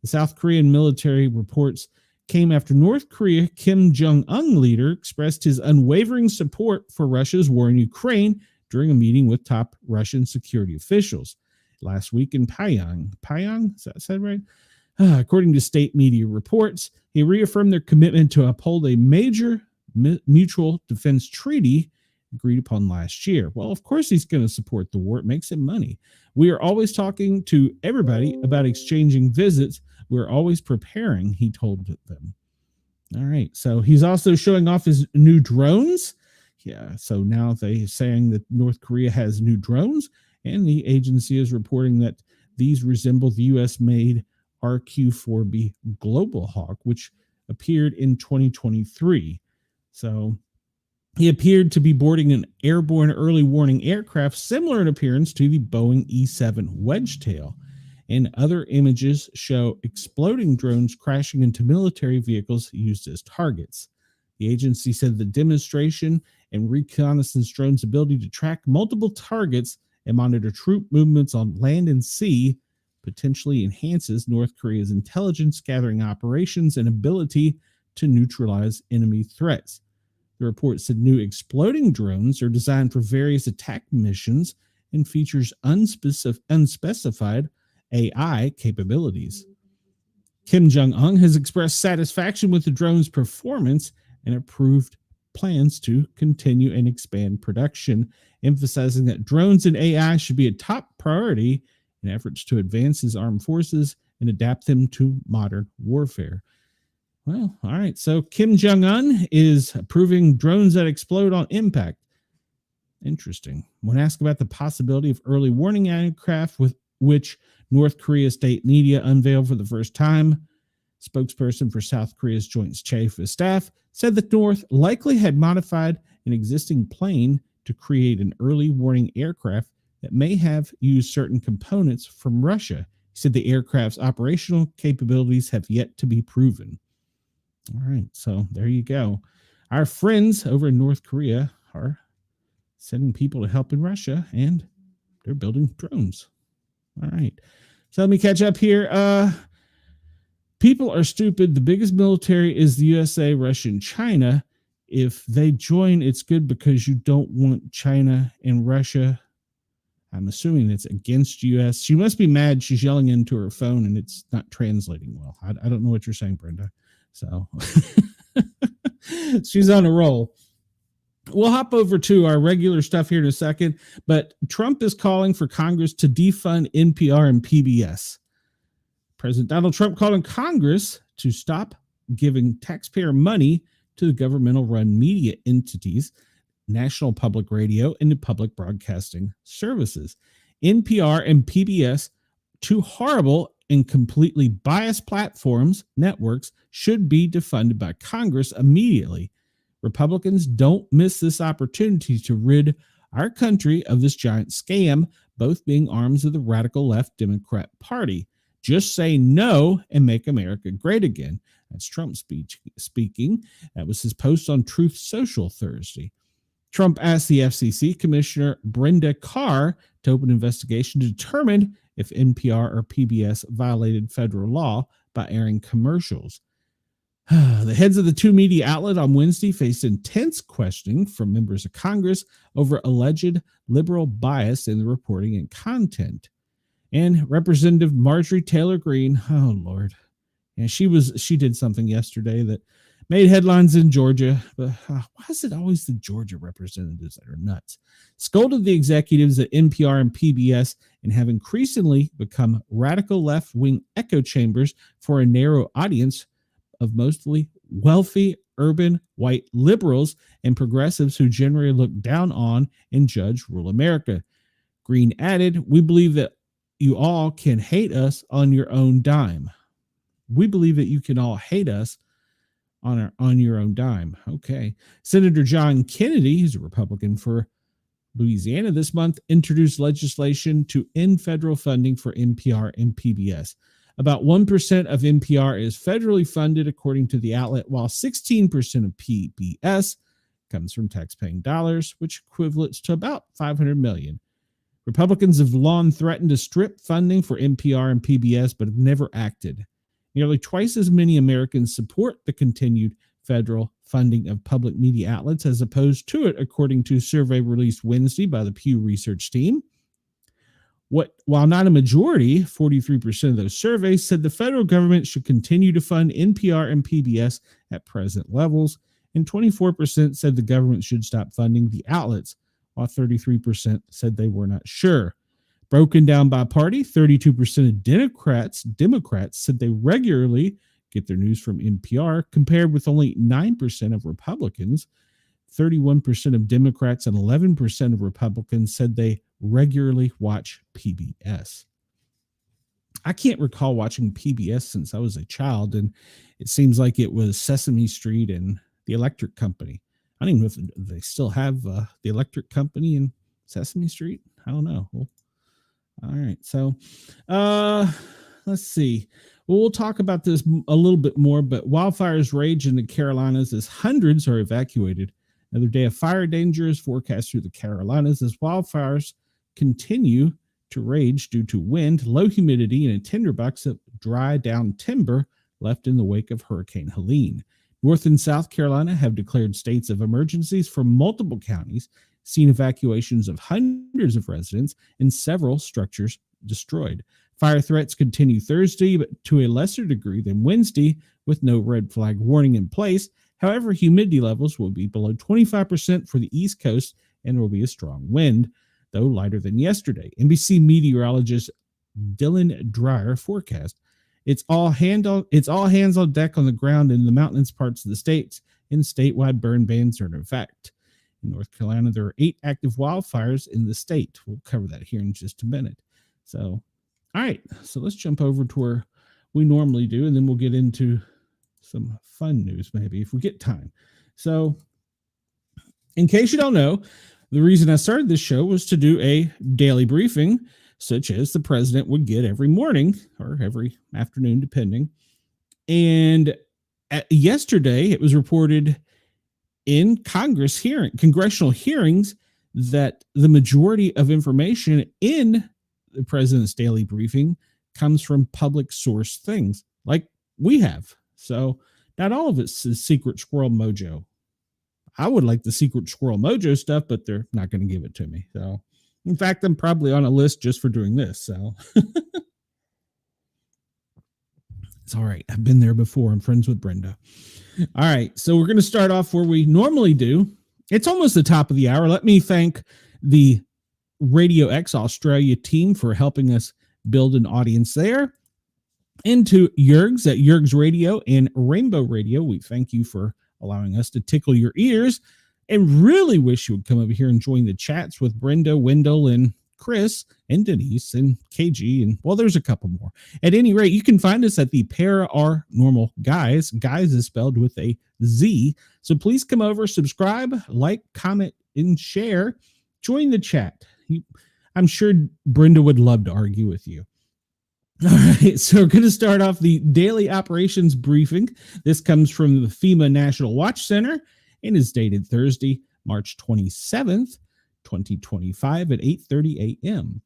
The South Korean military reports came after North Korea Kim Jong-un leader expressed his unwavering support for Russia's war in Ukraine during a meeting with top Russian security officials last week in Pyongyang. Pyongyang, is that said right? According to state media reports, he reaffirmed their commitment to uphold a major mutual defense treaty agreed upon last year. Well, of course he's going to support the war. It makes him money. We are always talking to everybody about exchanging visits. We're always preparing, he told them. All right. So he's also showing off his new drones. Yeah. So now they're saying that North Korea has new drones, and the agency is reporting that these resemble the U.S.-made RQ-4B Global Hawk, which appeared in 2023. So he appeared to be boarding an airborne early warning aircraft similar in appearance to the Boeing E-7 Wedgetail. And other images show exploding drones crashing into military vehicles used as targets. The agency said the demonstration and reconnaissance drones' ability to track multiple targets and monitor troop movements on land and sea potentially enhances North Korea's intelligence gathering operations and ability to neutralize enemy threats. The report said new exploding drones are designed for various attack missions and features unspecified AI capabilities. Kim Jong-un has expressed satisfaction with the drone's performance and approved plans to continue and expand production, emphasizing that drones and AI should be a top priority in efforts to advance his armed forces and adapt them to modern warfare. Well, all right. So Kim Jong-un is approving drones that explode on impact. Interesting. When asked about the possibility of early warning aircraft, with which North Korea state media unveiled for the first time, Spokesperson for South Korea's Joint Chief of Staff said that North likely had modified an existing plane to create an early warning aircraft that may have used certain components from Russia. He said the aircraft's operational capabilities have yet to be proven. All right, so there you go. Our friends over in North Korea are sending people to help in Russia, and they're building drones. All right, so let me catch up here. People are stupid. The biggest military is the USA, Russia, and China. If they join, it's good because you don't want China and Russia. I'm assuming it's against U.S. She must be mad. She's yelling into her phone, and it's not translating well. I don't know what you're saying, Brenda. So she's on a roll. We'll hop over to our regular stuff here in a second, but Trump is calling for Congress to defund NPR and PBS. President Donald Trump called on Congress to stop giving taxpayer money to the governmental-run media entities, National Public Radio, and the public broadcasting services. NPR and PBS, two horrible and completely biased platforms, networks, should be defunded by Congress immediately. Republicans don't miss this opportunity to rid our country of this giant scam, both being arms of the radical left Democrat Party. Just say no and make America great again. That's Trump speaking. That was his post on Truth Social Thursday. Trump asked the FCC Commissioner Brenda Carr to open an investigation to determine if NPR or PBS violated federal law by airing commercials. The heads of the two media outlets on Wednesday faced intense questioning from members of Congress over alleged liberal bias in the reporting and content. And Representative Marjorie Taylor Greene, oh Lord, and she did something yesterday that made headlines in Georgia, but why is it always the Georgia representatives that are nuts? Scolded the executives at NPR and PBS and have increasingly become radical left-wing echo chambers for a narrow audience of mostly wealthy, urban, white liberals and progressives who generally look down on and judge rural America. Greene added, "We believe that you all can hate us on your own dime." We believe that you can all hate us on your own dime. Okay. Senator John Kennedy, who's a Republican for Louisiana this month, introduced legislation to end federal funding for NPR and PBS. About 1% of NPR is federally funded, according to the outlet, while 16% of PBS comes from taxpaying dollars, which equates to about $500 million. Republicans have long threatened to strip funding for NPR and PBS, but have never acted. Nearly twice as many Americans support the continued federal funding of public media outlets as opposed to it, according to a survey released Wednesday by the Pew Research team. While not a majority, 43% of those surveys said the federal government should continue to fund NPR and PBS at present levels, and 24% said the government should stop funding the outlets, while 33% said they were not sure. Broken down by party, 32% of Democrats said they regularly get their news from NPR, compared with only 9% of Republicans. 31% of Democrats and 11% of Republicans said they regularly watch PBS. I can't recall watching PBS since I was a child, and it seems like it was Sesame Street and the Electric Company. I don't even know if they still have the Electric Company and Sesame Street. I don't know. Well, all right. So let's see. Well, we'll talk about this a little bit more, but wildfires rage in the Carolinas as hundreds are evacuated. Another day of fire danger is forecast through the Carolinas as wildfires continue to rage due to wind, low humidity, and a tinderbox of dry down timber left in the wake of Hurricane Helene. North and South Carolina have declared states of emergencies for multiple counties, seen evacuations of hundreds of residents and several structures destroyed. Fire threats continue Thursday, but to a lesser degree than Wednesday, with no red flag warning in place. However, humidity levels will be below 25% for the East Coast, and there will be a strong wind, though lighter than yesterday. NBC meteorologist Dylan Dreyer forecast. It's all hands on deck on the ground in the mountainous parts of the states, and statewide burn bans are in effect. In North Carolina, there are 8 active wildfires in the state. We'll cover that here in just a minute. So, all right, so let's jump over to our we normally do, and then we'll get into some fun news maybe if we get time. So, in case you don't know, the reason I started this show was to do a daily briefing, such as the president would get every morning or every afternoon, depending. And yesterday, it was reported in congressional hearings that the majority of information in the president's daily briefing comes from public source things like we have. So not all of it's secret squirrel mojo. I would like the secret squirrel mojo stuff, but they're not going to give it to me. So in fact, I'm probably on a list just for doing this. So it's all right. I've been there before. I'm friends with Brenda. All right. So we're going to start off where we normally do. It's almost the top of the hour. Let me thank the Radio X Australia team for helping us build an audience there. And to Yergs at Yergs Radio and Rainbow Radio, we thank you for allowing us to tickle your ears, and really wish you would come over here and join the chats with Brenda, Wendell, and Chris, and Denise, and KG, and well, there's a couple more. At any rate, you can find us at the Paranormal Guys. Guys is spelled with a Z. So please come over, subscribe, like, comment, and share. Join the chat. I'm sure Brenda would love to argue with you. All right, so we're going to start off the daily operations briefing. This comes from the FEMA National Watch Center and is dated Thursday, March 27th, 2025 at 8:30 a.m.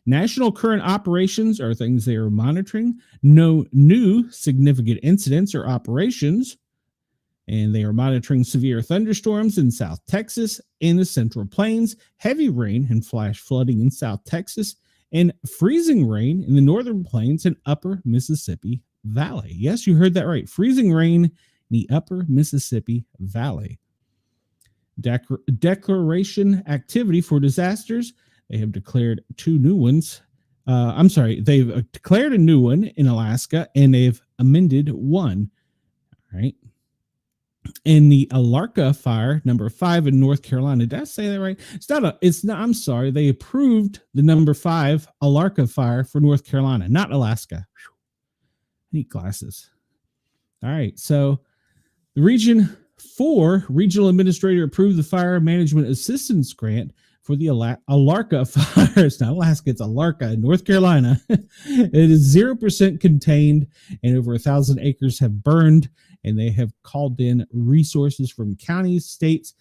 National current operations are things they are monitoring. No new significant incidents or operations. And they are monitoring severe thunderstorms in South Texas and the Central Plains, heavy rain and flash flooding in South Texas, and freezing rain in the Northern Plains and Upper Mississippi Valley. Yes, you heard that right. Freezing rain in the Upper Mississippi Valley. Declaration activity for disasters. They have declared two new ones. They've declared a new one in Alaska, and they've amended one. All right. In the Alarka fire, number 5 in North Carolina. Did I say that right? I'm sorry. They approved the number 5 Alarka fire for North Carolina, not Alaska. Whew. I need glasses. All right. So the Region 4 regional administrator approved the fire management assistance grant for the Alarka fire. It's not Alaska, it's Alarka in North Carolina. It is 0% contained, and over 1,000 acres have burned. And they have called in resources from counties, states,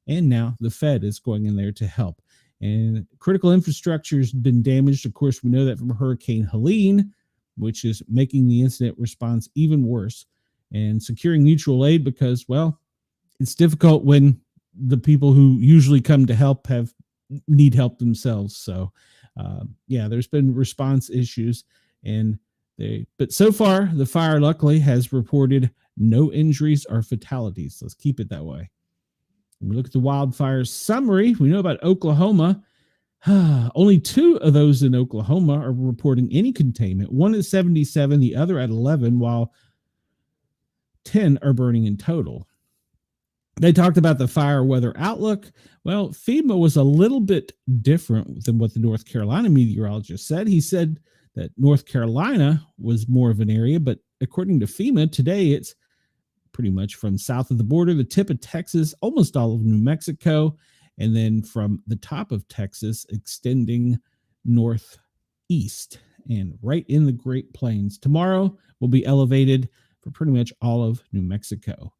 and now the Fed is going in there to help. And critical infrastructure has been damaged. Of course, we know that from Hurricane Helene, which is making the incident response even worse. And securing mutual aid because, well, it's difficult when the people who usually come to help need help themselves. So, there's been response issues, but so far the fire luckily has reported no injuries or fatalities. Let's keep it that way. When we look at the wildfire summary, we know about Oklahoma. Only 2 of those in Oklahoma are reporting any containment. One at 77, the other at 11, while 10 are burning in total. They talked about the fire weather outlook. Well, FEMA was a little bit different than what the North Carolina meteorologist said. He said that North Carolina was more of an area, but according to FEMA, today it's pretty much from south of the border, the tip of Texas, almost all of New Mexico, and then from the top of Texas, extending northeast and right in the Great Plains. Tomorrow will be elevated for pretty much all of New Mexico.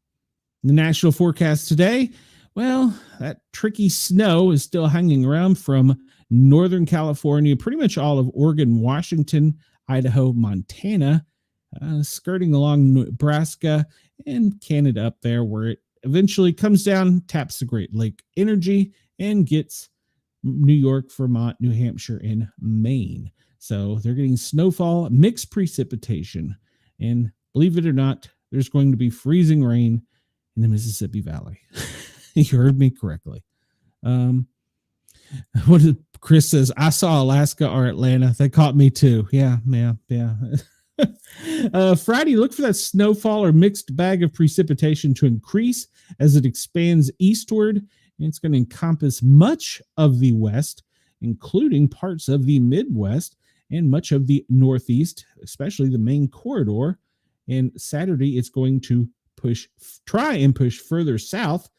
The national forecast today, well, that tricky snow is still hanging around from Northern California, pretty much all of Oregon, Washington, Idaho, Montana, skirting along Nebraska and Canada up there, where it eventually comes down, taps the Great Lake energy, and gets New York, Vermont, New Hampshire, and Maine. So they're getting snowfall, mixed precipitation, and believe it or not, there's going to be freezing rain in the Mississippi Valley. You heard me correctly. What did Chris says? I saw Alaska or Atlanta. They caught me too. Yeah. Friday, look for that snowfall or mixed bag of precipitation to increase as it expands eastward. And it's going to encompass much of the West, including parts of the Midwest. and much of the Northeast, especially the main corridor. And Saturday, it's going to try and push further south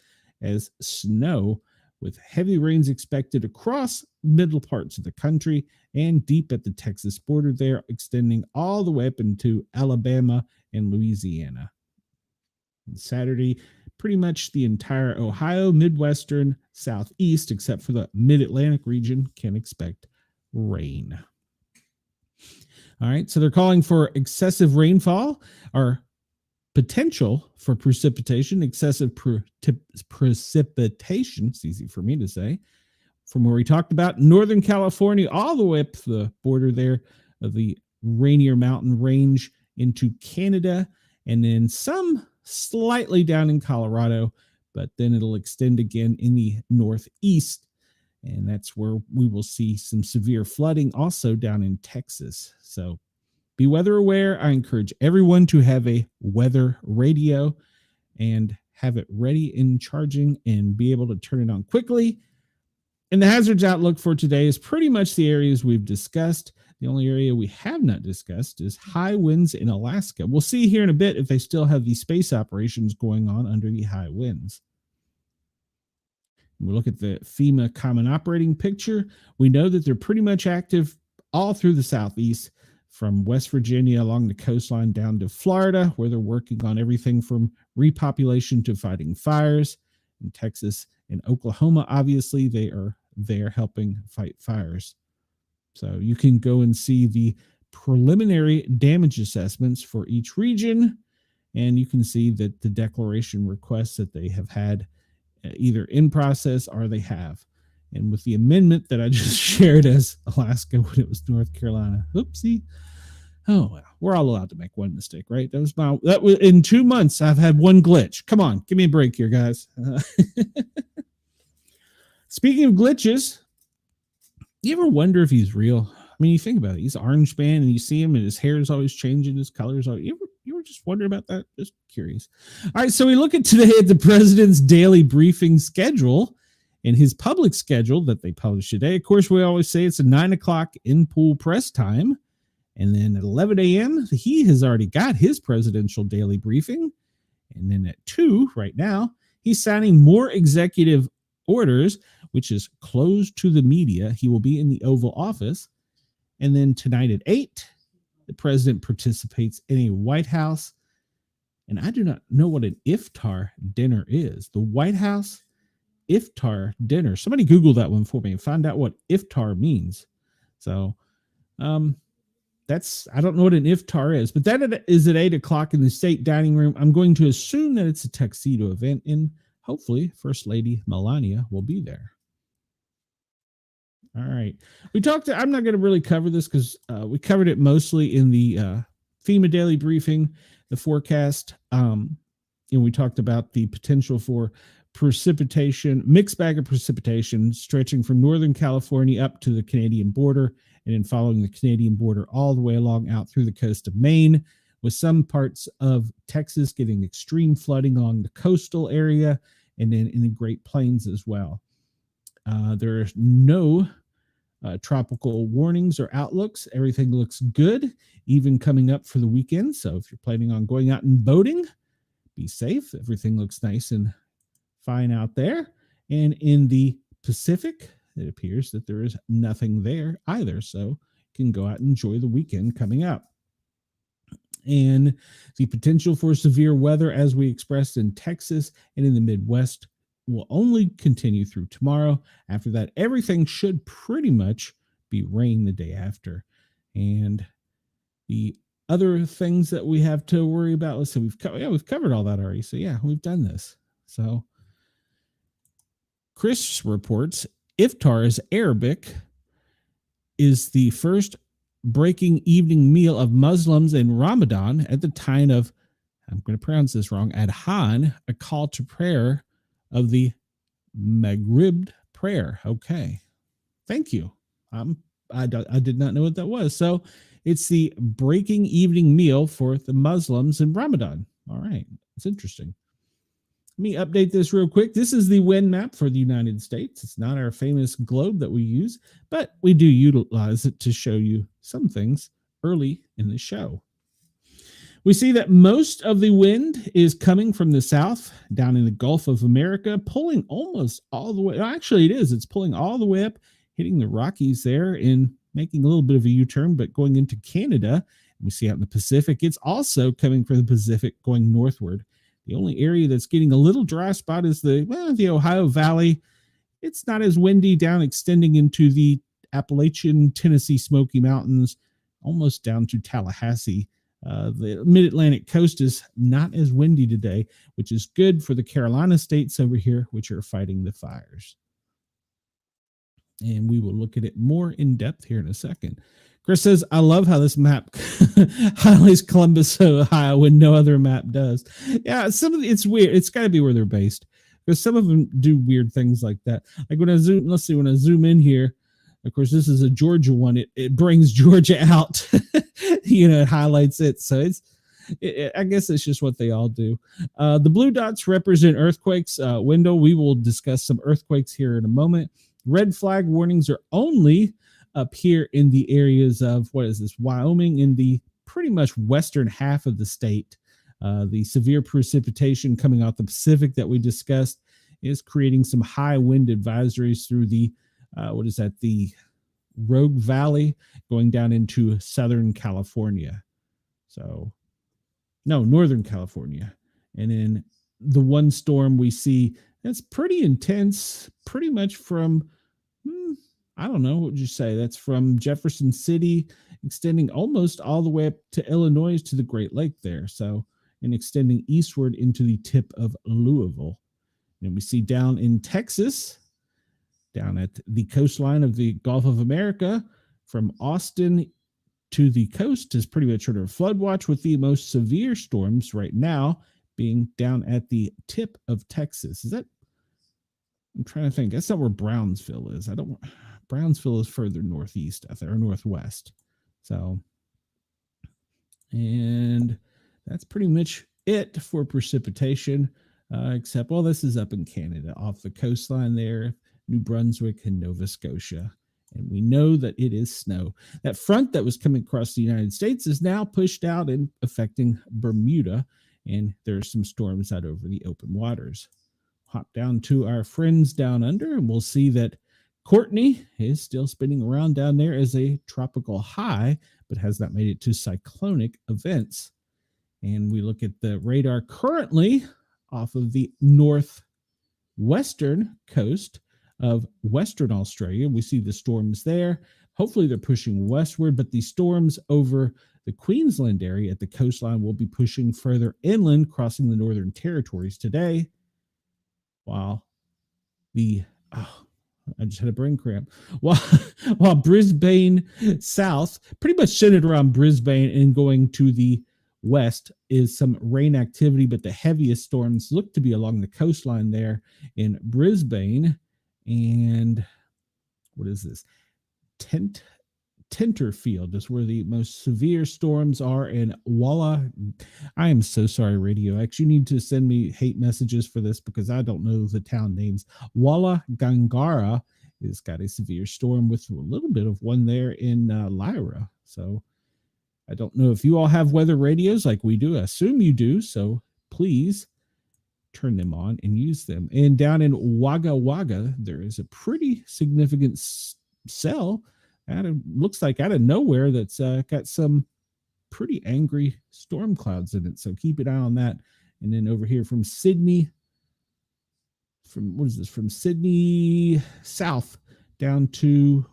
as snow, with heavy rains expected across middle parts of the country and deep at the Texas border there, extending all the way up into Alabama and Louisiana. And Saturday, pretty much the entire Ohio, Midwestern, Southeast, except for the Mid-Atlantic region, can expect rain. All right, so they're calling for excessive rainfall or potential for precipitation, excessive precipitation, it's easy for me to say, from where we talked about Northern California all the way up to the border there of the Rainier Mountain Range into Canada, and then some slightly down in Colorado, but then it'll extend again in the Northeast, and that's where we will see some severe flooding also down in Texas. So be weather aware. I encourage everyone to have a weather radio and have it ready and charging and be able to turn it on quickly. And the hazards outlook for today is pretty much the areas we've discussed. The only area we have not discussed is high winds in Alaska. We'll see here in a bit if they still have these space operations going on under the high winds. We look at the FEMA common operating picture. We know that they're pretty much active all through the Southeast, from West Virginia along the coastline down to Florida, where they're working on everything from repopulation to fighting fires. In Texas and Oklahoma, obviously, they are there helping fight fires. So you can go and see the preliminary damage assessments for each region, and you can see that the declaration requests that they have had either in process or they have. And with the amendment that I just shared as Alaska when it was North Carolina, oopsie. Oh, well, we're all allowed to make one mistake, right? That was in 2 months. I've had one glitch. Come on, give me a break here, guys. Speaking of glitches, you ever wonder if he's real? I mean, you think about it. He's Orange Man, and you see him, and his hair is always changing. His colors are. You ever just wonder about that? Just curious. All right, so we look at today at the president's daily briefing schedule and his public schedule that they publish today. Of course, we always say it's a 9 o'clock in-pool press time. And then at 11 a.m., he has already got his presidential daily briefing. And then at 2 right now, he's signing more executive orders, which is closed to the media. He will be in the Oval Office. And then tonight at 8, the president participates in a White House. And I do not know what an iftar dinner is. The White House iftar dinner. Somebody Google that one for me and find out what iftar means. So, I don't know what an iftar is, but that is at 8 o'clock in the state dining room. I'm going to assume that it's a tuxedo event, and hopefully First Lady Melania will be there. All right. I'm not going to really cover this because we covered it mostly in the FEMA daily briefing, the forecast. And we talked about the potential for precipitation, mixed bag of precipitation stretching from Northern California up to the Canadian border, and then following the Canadian border all the way along out through the coast of Maine, with some parts of Texas getting extreme flooding along the coastal area, and then in the Great Plains as well. There are no tropical warnings or outlooks. Everything looks good, even coming up for the weekend. So if you're planning on going out and boating, be safe. Everything looks nice and fine out there. And in the Pacific, it appears that there is nothing there either. So you can go out and enjoy the weekend coming up. And the potential for severe weather, as we expressed in Texas and in the Midwest, will only continue through tomorrow. After that, everything should pretty much be rain the day after. And the other things that we have to worry about, let's say we've covered all that already. So yeah, we've done this. So Chris reports iftar's Arabic is the first breaking evening meal of Muslims in Ramadan at the time of, I'm going to pronounce this wrong, Adhan, a call to prayer of the Maghrib prayer. Okay. Thank you. I did not know what that was. So it's the breaking evening meal for the Muslims in Ramadan. All right. It's interesting. Let me update this real quick. This is the wind map for the United States. It's not our famous globe that we use, but we do utilize it to show you some things early in the show. We see that most of the wind is coming from the south down in the Gulf of America, pulling almost all the way. Actually, it is. It's pulling all the way up, hitting the Rockies there and making a little bit of a U-turn, but going into Canada. We see out in the Pacific, it's also coming from the Pacific going northward. The only area that's getting a little dry spot is the Ohio Valley. It's not as windy down, extending into the Appalachian, Tennessee Smoky Mountains, almost down to Tallahassee. The mid-Atlantic coast is not as windy today, which is good for the Carolina states over here, which are fighting the fires. And we will look at it more in depth here in a second. Chris says, I love how this map highlights Columbus, Ohio, when no other map does. Yeah, it's weird. It's got to be where they're based, because some of them do weird things like that. Like when I zoom in here, of course, this is a Georgia one. It brings Georgia out, it highlights it. So I guess it's just what they all do. The blue dots represent earthquakes. Wendell, we will discuss some earthquakes here in a moment. Red flag warnings are only up here in the areas of, Wyoming, in the pretty much western half of the state. The severe precipitation coming out the Pacific that we discussed is creating some high wind advisories through the, the Rogue Valley going down into Southern California. Northern California. And then the one storm we see that's pretty intense, pretty much from, I don't know, what would you say? That's from Jefferson City, extending almost all the way up to Illinois to the Great Lake there. So, and extending eastward into the tip of Louisville. And we see down in Texas, down at the coastline of the Gulf of America, from Austin to the coast is pretty much under flood watch, with the most severe storms right now being down at the tip of Texas. I'm trying to think. That's not where Brownsville is. Brownsville is further northeast, I think, or northwest. So, and that's pretty much it for precipitation, except, this is up in Canada, off the coastline there, New Brunswick and Nova Scotia. And we know that it is snow. That front that was coming across the United States is now pushed out and affecting Bermuda. And there's some storms out over the open waters. Hop down to our friends down under, and we'll see that Courtney is still spinning around down there as a tropical high, but has not made it to cyclonic events. And we look at the radar currently off of the northwestern coast of Western Australia. We see the storms there. Hopefully they're pushing westward, but the storms over the Queensland area at the coastline will be pushing further inland, crossing the Northern Territories today. While I just had a brain cramp. While Brisbane south, pretty much centered around Brisbane and going to the west, is some rain activity, but the heaviest storms look to be along the coastline there in Brisbane. And what is this? Tenterfield is where the most severe storms are in Walla. I am so sorry, Radio X. You need to send me hate messages for this because I don't know the town names. Walla Gangara has got a severe storm with a little bit of one there in Lyra. So I don't know if you all have weather radios like we do. I assume you do. So please turn them on and use them. And down in Wagga Wagga, there is a pretty significant cell. Looks like out of nowhere that's got some pretty angry storm clouds in it. So keep an eye on that. And then over here from Sydney, from Sydney south down to,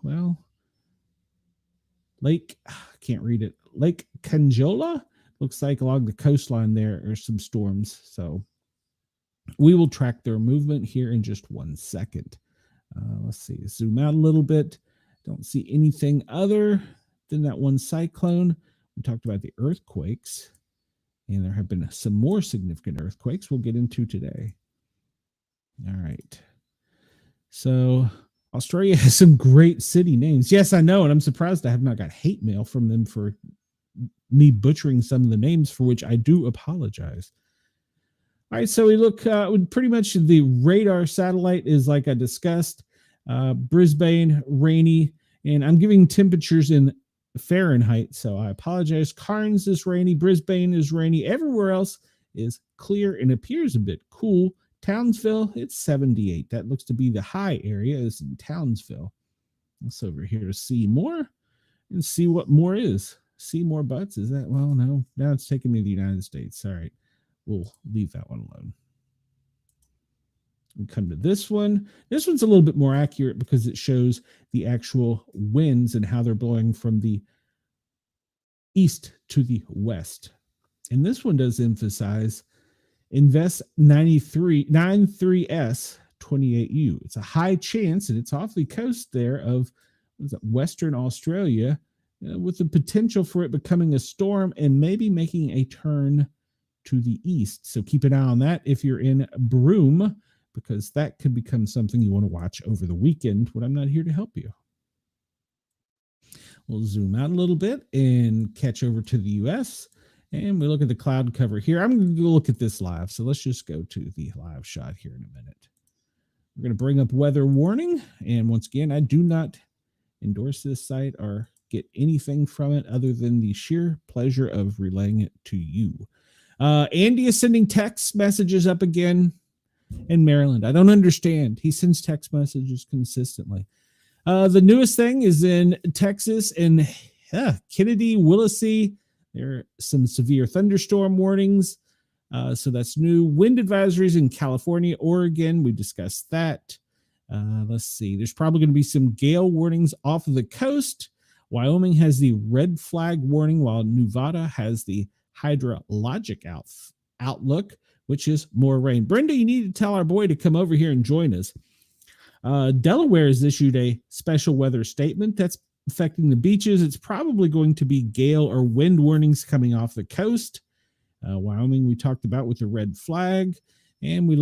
Lake, I can't read it. Lake Conjola. Looks like along the coastline there are some storms. So we will track their movement here in just 1 second. Let's see, zoom out a little bit. Don't see anything other than that one cyclone. We talked about the earthquakes, and there have been some more significant earthquakes we'll get into today. All right. So Australia has some great city names. Yes, I know, and I'm surprised I have not got hate mail from them for me butchering some of the names, for which I do apologize. All All right, so we look pretty much the radar satellite is like I discussed. Brisbane, rainy, and I'm giving temperatures in Fahrenheit, so I apologize. Cairns is rainy, Brisbane is rainy, everywhere else is clear and appears a bit cool. Townsville, it's 78. That looks to be the high area, is in Townsville. Let's over here to see more and see what more is. See more butts? Is that, well, no. Now it's taking me to the United States. All right. We'll leave that one alone. We come to this one. This one's a little bit more accurate because it shows the actual winds and how they're blowing from the east to the west. And this one does emphasize Invest 93S 28U. It's a high chance, and it's off the coast there of Western Australia, with the potential for it becoming a storm and maybe making a turn to the east. So keep an eye on that if you're in Broome, because that could become something you want to watch over the weekend when I'm not here to help you. We'll zoom out a little bit and catch over to the US, and we look at the cloud cover here. I'm going to go look at this live, so let's just go to the live shot here in a minute. We're going to bring up weather warning, and once again, I do not endorse this site or get anything from it other than the sheer pleasure of relaying it to you. Andy is sending text messages up again in Maryland. I don't understand. He sends text messages consistently. The newest thing is in Texas and Kennedy, Willacy. There are some severe thunderstorm warnings. So that's new. Wind advisories in California, Oregon. We discussed that. Let's see. There's probably going to be some gale warnings off of the coast. Wyoming has the red flag warning, while Nevada has the hydrologic outlook, which is more rain. Brenda, you need to tell our boy to come over here and join us. Delaware has issued a special weather statement that's affecting the beaches. It's probably going to be gale or wind warnings coming off the coast. Wyoming, we talked about with the red flag, and we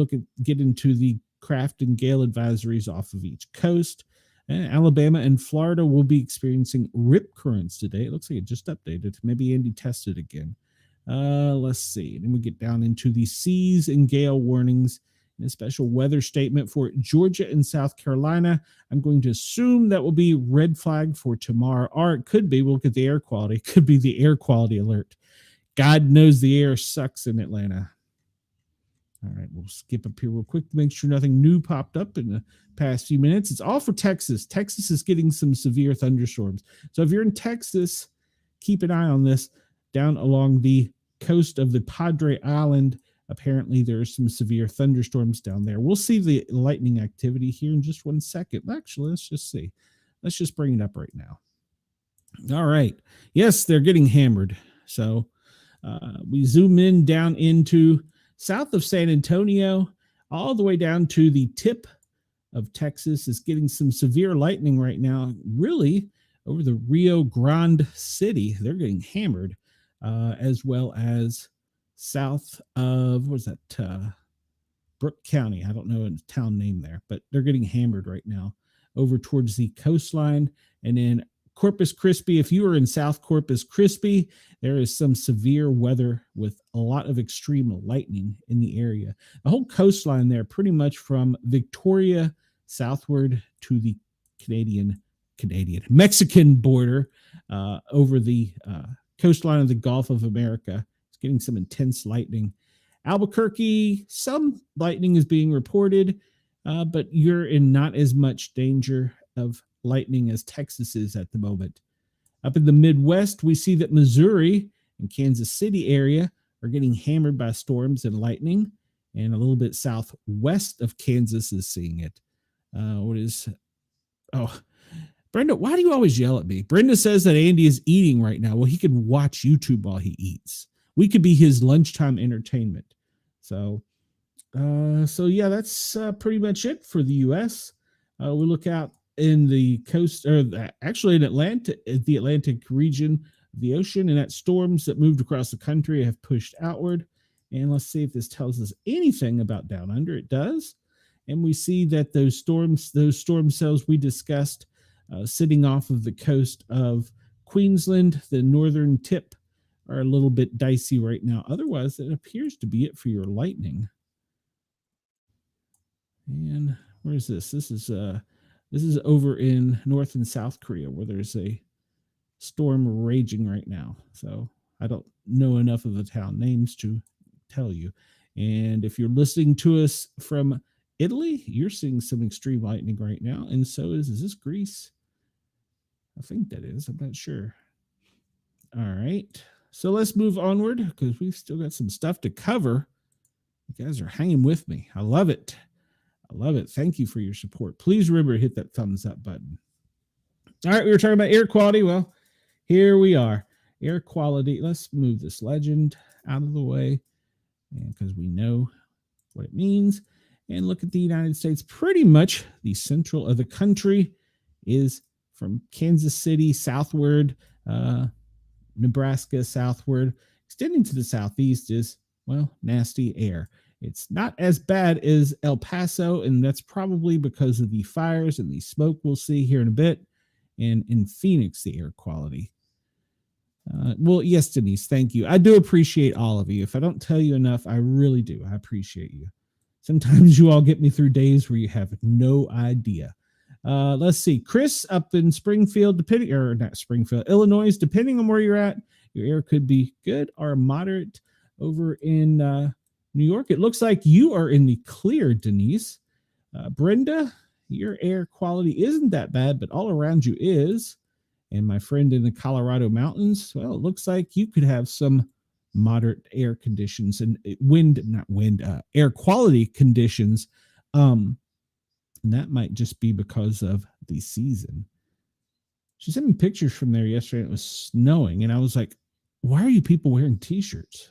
get into the craft and gale advisories off of each coast. Alabama and Florida will be experiencing rip currents today. It looks like it just updated. Maybe Andy tested again. Let's see. Then we get down into the seas and gale warnings and a special weather statement for Georgia and South Carolina. I'm going to assume that will be red flag for tomorrow, or it could be, we'll look at the air quality. It could be the air quality alert. God knows the air sucks in Atlanta. All right, we'll skip up here real quick to make sure nothing new popped up in the past few minutes. It's all for Texas. Texas is getting some severe thunderstorms. So if you're in Texas, keep an eye on this. Down along the coast of the Padre Island, apparently there are some severe thunderstorms down there. We'll see the lightning activity here in just 1 second. Actually, let's just see. Let's just bring it up right now. All right. Yes, they're getting hammered. So we zoom in down into south of San Antonio, all the way down to the tip of Texas is getting some severe lightning right now. Really, over the Rio Grande City, they're getting hammered, as well as south of, what is that, Brooke County. I don't know a town name there, but they're getting hammered right now over towards the coastline. And then Corpus Christi, if you are in South Corpus Christi, there is some severe weather with a lot of extreme lightning in the area. The whole coastline there, pretty much from Victoria southward to the Mexican border, over the coastline of the Gulf of America. It's getting some intense lightning. Albuquerque, some lightning is being reported, but you're in not as much danger of lightning as Texas is at the moment. Up in the Midwest, we see that Missouri and Kansas City area are getting hammered by storms and lightning, and a little bit southwest of Kansas is seeing it. Brenda, why do you always yell at me? Brenda says that Andy is eating right now. Well, he can watch YouTube while he eats. We could be his lunchtime entertainment. So yeah, that's pretty much it for the U.S. We look out in the coast, or actually in the Atlantic region of the ocean, and that storms that moved across the country have pushed outward. And let's see if this tells us anything about down under. It does. And we see that those storm cells we discussed sitting off of the coast of Queensland, the northern tip, are a little bit dicey right now. Otherwise, it appears to be it for your lightning. And where is this? This is over in North and South Korea, where there's a storm raging right now. So I don't know enough of the town names to tell you. And if you're listening to us from Italy, you're seeing some extreme lightning right now. And so is this Greece? I think that is. I'm not sure. All right. So let's move onward because we've still got some stuff to cover. You guys are hanging with me. I love it. I love it. Thank you for your support. Please remember to hit that thumbs up button. All right. We were talking about air quality. Well, here we are. Air quality. Let's move this legend out of the way because we know what it means. And look at the United States. Pretty much the central of the country is from Kansas City southward, Nebraska southward, extending to the southeast is, well, nasty air. It's not as bad as El Paso, and that's probably because of the fires and the smoke we'll see here in a bit. And in Phoenix, the air quality. Well, yes, Denise, thank you. I do appreciate all of you. If I don't tell you enough, I really do. I appreciate you. Sometimes you all get me through days where you have no idea. Let's see. Chris up in Springfield, not Springfield, Illinois, depending on where you're at, your air could be good or moderate. Over in New York, it looks like you are in the clear, Denise. Brenda, your air quality isn't that bad, but all around you is. And my friend in the Colorado mountains, well, it looks like you could have some moderate air conditions and air quality conditions. And that might just be because of the season. She sent me pictures from there yesterday. And it was snowing. And I was like, why are you people wearing t-shirts?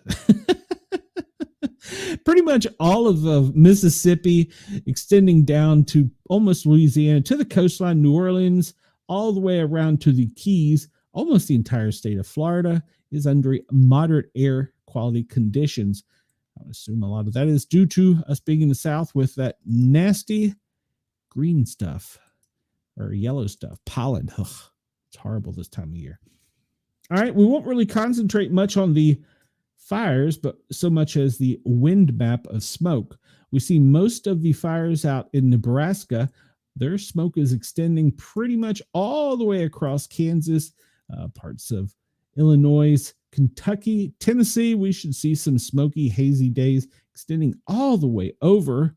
Pretty much all of Mississippi, extending down to almost Louisiana, to the coastline, New Orleans, all the way around to the Keys, almost the entire state of Florida is under moderate air quality conditions. I would assume a lot of that is due to us being in the South with that nasty green stuff or yellow stuff, pollen. Ugh, it's horrible this time of year. All right, we won't really concentrate much on the fires, but so much as the wind map of smoke. We see most of the fires out in Nebraska. Their smoke is extending pretty much all the way across Kansas, parts of Illinois, Kentucky, Tennessee. We should see some smoky, hazy days extending all the way over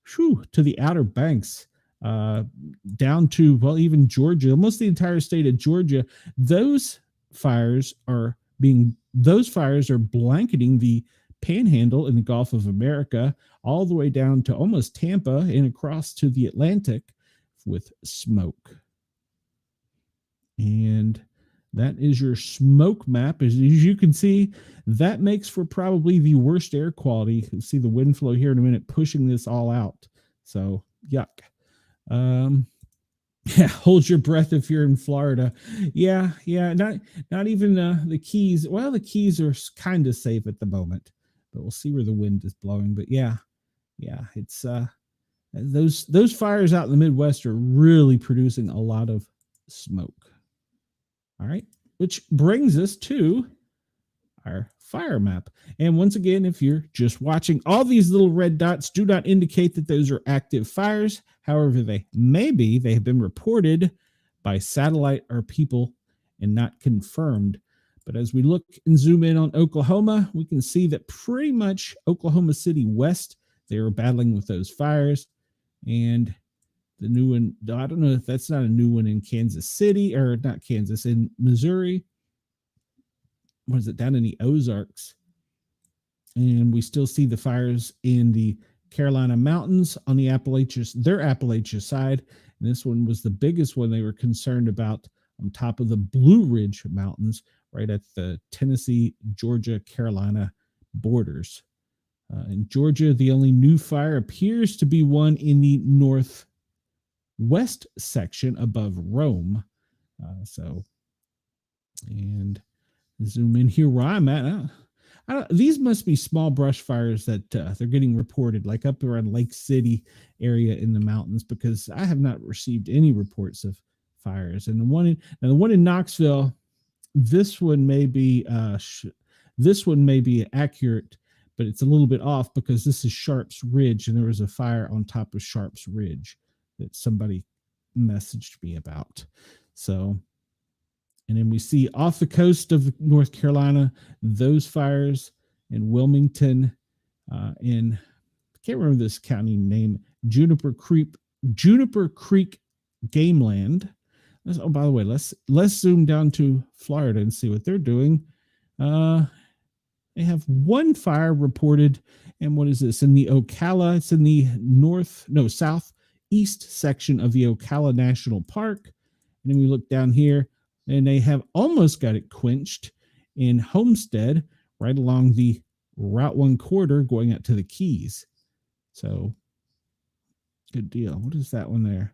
to the Outer Banks, down to, well, even Georgia, almost the entire state of Georgia. Those fires are blanketing the Panhandle in the Gulf of America, all the way down to almost Tampa and across to the Atlantic with smoke. And that is your smoke map. As you can see, that makes for probably the worst air quality. You can see the wind flow here in a minute pushing this all out. So, yuck. Yeah, hold your breath if you're in Florida. Yeah, not even the Keys. Well, the Keys are kind of safe at the moment, but we'll see where the wind is blowing. But yeah, it's those fires out in the Midwest are really producing a lot of smoke. All right, which brings us to our fire map. And once again, if you're just watching, all these little red dots do not indicate that those are active fires. However, they have been reported by satellite or people and not confirmed. But as we look and zoom in on Oklahoma, we can see that pretty much Oklahoma City West, they are battling with those fires. And the new one, I don't know if that's not a new one in Kansas City, or not Kansas, in Missouri. What is it, down in the Ozarks? And we still see the fires in the Carolina Mountains on the Appalachia side. And this one was the biggest one they were concerned about, on top of the Blue Ridge Mountains, right at the Tennessee, Georgia, Carolina borders. In Georgia, the only new fire appears to be one in the northwest section above Rome. And zoom in here where I'm at. These must be small brush fires that they're getting reported, like up around Lake City area in the mountains, because I have not received any reports of fires. And the one in Knoxville, this one may be accurate, but it's a little bit off because this is Sharp's Ridge, and there was a fire on top of Sharp's Ridge that somebody messaged me about. So, and then we see off the coast of North Carolina, those fires in Wilmington, in, I can't remember this county name, Juniper Creek Gameland. Oh, by the way, let's zoom down to Florida and see what they're doing. They have one fire reported, and what is this? In the Ocala, it's in the southeast section of the Ocala National Park. And then we look down here, and they have almost got it quenched in Homestead, right along the Route 1 corridor going out to the Keys. So, good deal. What is that one there?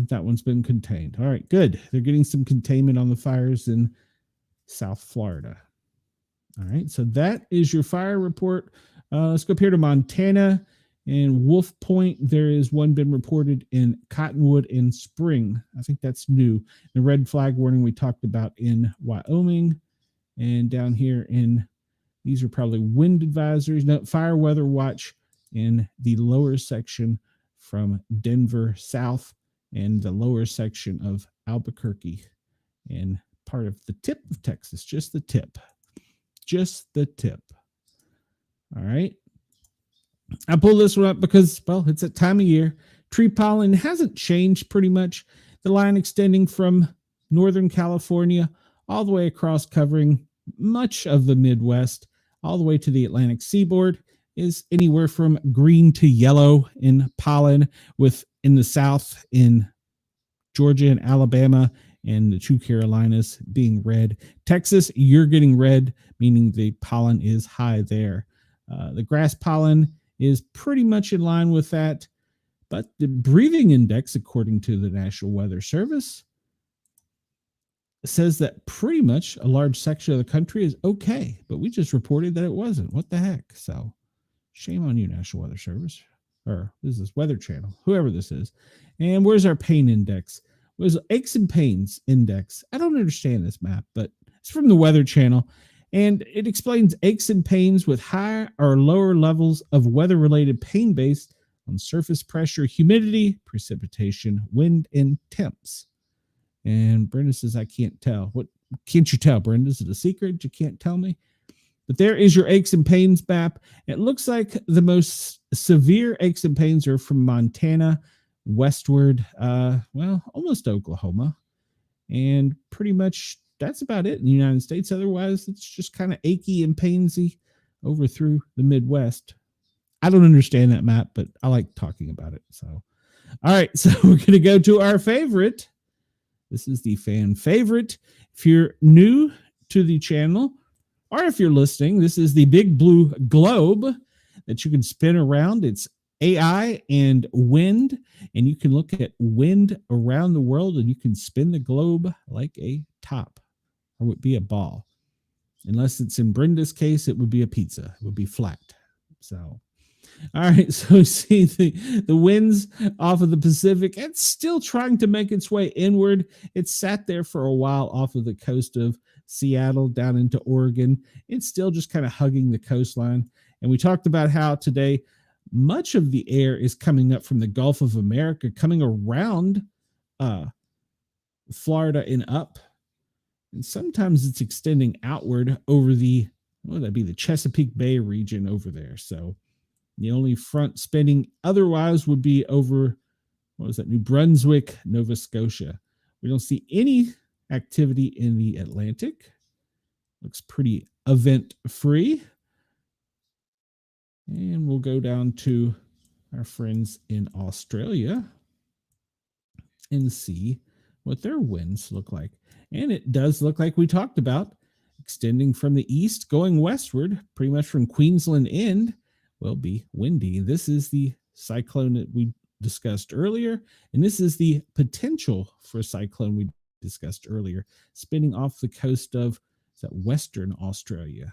That one's been contained. All right, good. They're getting some containment on the fires in South Florida. All right, so that is your fire report. Let's go up here to Montana and Wolf Point. There is one been reported in Cottonwood and Spring. I think that's new. The red flag warning we talked about in Wyoming. And down here these are probably wind advisories. No, fire weather watch in the lower section from Denver south and the lower section of Albuquerque and part of the tip of Texas, just the tip. All right. I pulled this one up because, well, it's that time of year. Tree pollen hasn't changed pretty much. The line extending from Northern California all the way across, covering much of the Midwest, all the way to the Atlantic seaboard, is anywhere from green to yellow in pollen, with in the South, in Georgia and Alabama and the two Carolinas being red. Texas, you're getting red, meaning the pollen is high there. The grass pollen is pretty much in line with that, but the breathing index, according to the National Weather Service, says that pretty much a large section of the country is okay, but we just reported that it wasn't. What the heck? So shame on you, National Weather Service, or this is Weather Channel, whoever this is. And where's our pain index? Where's aches and pains index? I don't understand this map, but it's from the Weather Channel, and it explains aches and pains with higher or lower levels of weather-related pain based on surface pressure, humidity, precipitation, wind, and temps. And Brenda says, I can't tell. What can't you tell, Brenda? Is it a secret you can't tell me? But there is your aches and pains map. It looks like the most severe aches and pains are from Montana westward, almost Oklahoma. And pretty much that's about it in the United States. Otherwise, it's just kind of achy and painsy over through the Midwest. I don't understand that map, but I like talking about it. So, all right. So we're going to go to our favorite. This is the fan favorite. If you're new to the channel, or if you're listening, this is the big blue globe that you can spin around. It's AI and wind, and you can look at wind around the world, and you can spin the globe like a top, or would be a ball. Unless it's in Brenda's case, it would be a pizza. It would be flat. So, all right. So see the winds off of the Pacific. It's still trying to make its way inward. It sat there for a while off of the coast of Seattle down into Oregon. It's still just kind of hugging the coastline. And we talked about how today much of the air is coming up from the Gulf of America, coming around Florida and up. And sometimes it's extending outward over the, what would that be, the Chesapeake Bay region over there. So the only front spinning otherwise would be over, what was that, New Brunswick, Nova Scotia. We don't see any activity in the Atlantic. Looks pretty event free. And we'll go down to our friends in Australia and see what their winds look like. And it does look like we talked about, extending from the east, going westward, pretty much from Queensland end, will be windy. This is the cyclone that we discussed earlier, and this is the potential for a cyclone we discussed earlier, spinning off the coast of Western Australia.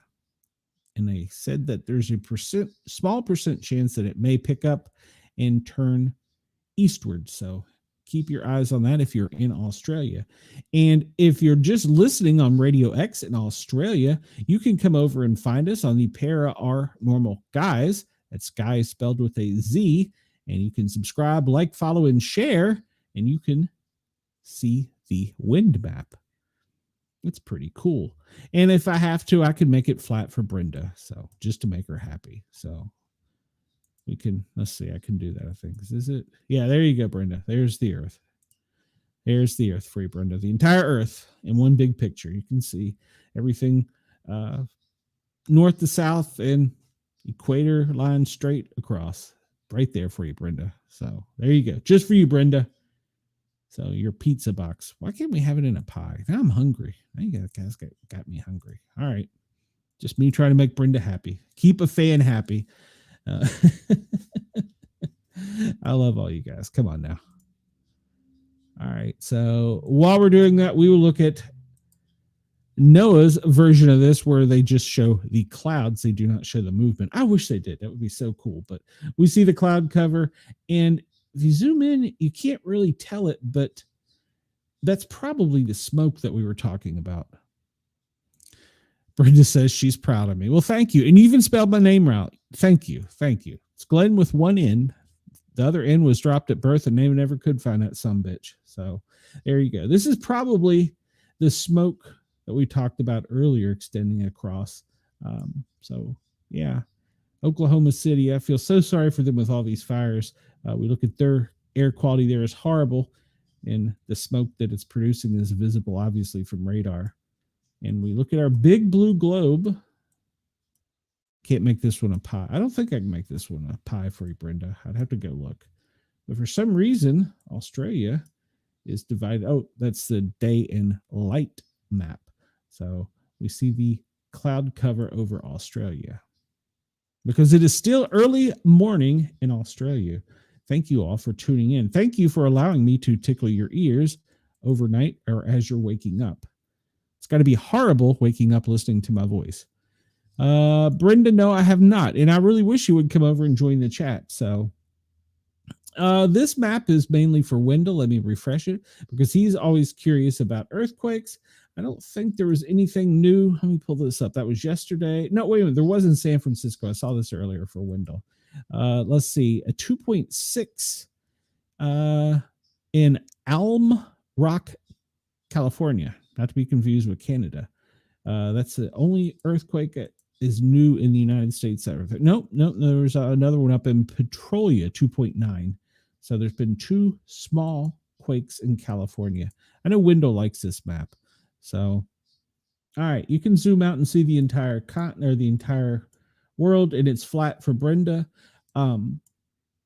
And they said that there's a small percent chance that it may pick up and turn eastward. So keep your eyes on that if you're in Australia. And if you're just listening on Radio X in Australia, you can come over and find us on the Para Our Normal Guys. That's guys spelled with a Z. And you can subscribe, like, follow, and share, and you can see the wind map. It's pretty cool. And if I have to, I can make it flat for Brenda. So just to make her happy. So we can, let's see, I can do that, I think. Is it? Yeah, there you go, Brenda. There's the Earth. There's the Earth for you, Brenda. The entire Earth in one big picture. You can see everything north to south and equator line straight across. Right there for you, Brenda. So there you go. Just for you, Brenda. So your pizza box. Why can't we have it in a pie? Now I'm hungry. Now you guys got me hungry. All right. Just me trying to make Brenda happy. Keep a fan happy. I love all you guys. Come on now. All right. So while we're doing that, we will look at Noah's version of this where they just show the clouds. They do not show the movement. I wish they did. That would be so cool. But we see the cloud cover, and if you zoom in, you can't really tell it, but that's probably the smoke that we were talking about. Brenda says she's proud of me. Well, thank you. And you even spelled my name right. Thank you. Thank you. It's Glenn with one N. The other N was dropped at birth, and they never could find that sumbitch. So there you go. This is probably the smoke that we talked about earlier extending across. So yeah, Oklahoma City, I feel so sorry for them with all these fires. We look at their air quality there is horrible, and the smoke that it's producing is visible, obviously, from radar. And we look at our big blue globe. Can't make this one a pie. I don't think I can make this one a pie for you, Brenda. I'd have to go look. But for some reason, Australia is divided. Oh, that's the day and light map. So we see the cloud cover over Australia because it is still early morning in Australia. Thank you all for tuning in. Thank you for allowing me to tickle your ears overnight or as you're waking up. It's got to be horrible waking up listening to my voice. Brenda, no, I have not. And I really wish you would come over and join the chat. So this map is mainly for Wendell. Let me refresh it because he's always curious about earthquakes. I don't think there was anything new. Let me pull this up. That was yesterday. No, wait a minute. There was in San Francisco. I saw this earlier for Wendell. Let's see. A 2.6 in Alum Rock, California. Not to be confused with Canada. That's the only earthquake that is new in the United States. Nope. There was another one up in Petrolia, 2.9. So there's been two small quakes in California. I know Wendell likes this map. So, all right, you can zoom out and see the entire continent or the entire world, and it's flat for Brenda. In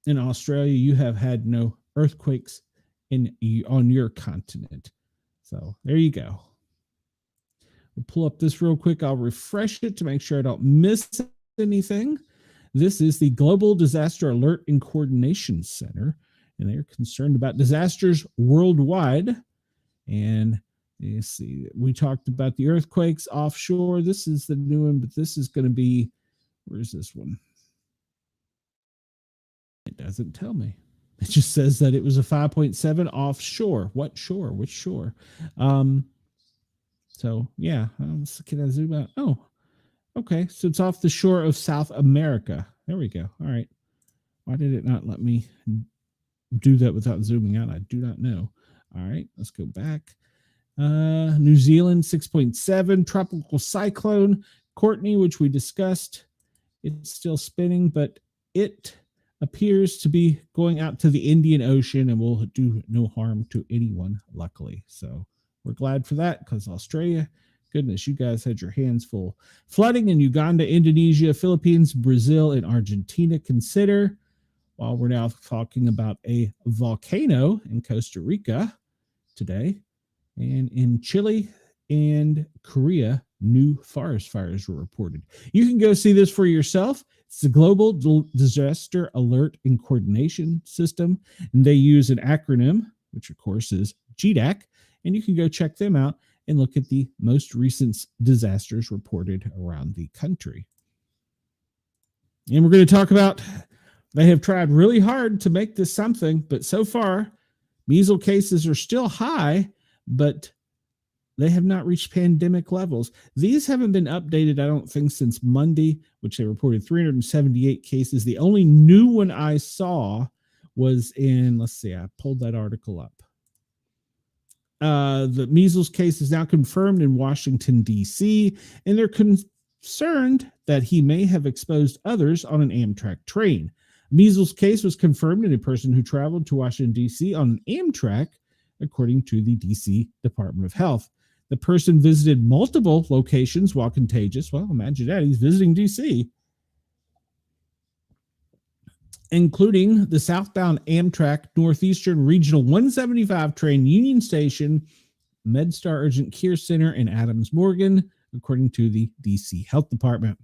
Australia, you have had no earthquakes on your continent. So there you go. We'll pull up this real quick. I'll refresh it to make sure I don't miss anything. This is the Global Disaster Alert and Coordination Center, and they're concerned about disasters worldwide. And you see, we talked about the earthquakes offshore. This is the new one, but this is going to be, where's this one? It doesn't tell me. It just says that it was a 5.7 offshore. What shore? Which shore? So yeah, can I zoom out? Oh, okay. So it's off the shore of South America. There we go. All right. Why did it not let me do that without zooming out? I do not know. All right, let's go back. New Zealand, 6.7. Tropical cyclone Courtney, which we discussed. It's still spinning, but it appears to be going out to the Indian Ocean and will do no harm to anyone, luckily. So we're glad for that because Australia, goodness, you guys had your hands full. Flooding in Uganda, Indonesia, Philippines, Brazil, and Argentina. Consider, while we're now talking about a volcano in Costa Rica today, and in Chile and Korea, new forest fires were reported. You can go see this for yourself. It's the Global Disaster Alert and Coordination System, and they use an acronym, which of course is GDAC, and you can go check them out and look at the most recent disasters reported around the country. And we're going to talk about, they have tried really hard to make this something, but so far, Measles cases are still high, but they have not reached pandemic levels. These haven't been updated, I don't think, since Monday, which they reported 378 cases. The only new one I saw was in, let's see, I pulled that article up. The measles case is now confirmed in Washington, D.C., and they're concerned that he may have exposed others on an Amtrak train. Measles case was confirmed in a person who traveled to Washington, D.C. on an Amtrak, according to the D.C. Department of Health. The person visited multiple locations while contagious. Well, imagine that. He's visiting D.C., including the southbound Amtrak Northeastern Regional 175 train, Union Station, MedStar Urgent Care Center, and Adams Morgan, according to the D.C. Health Department.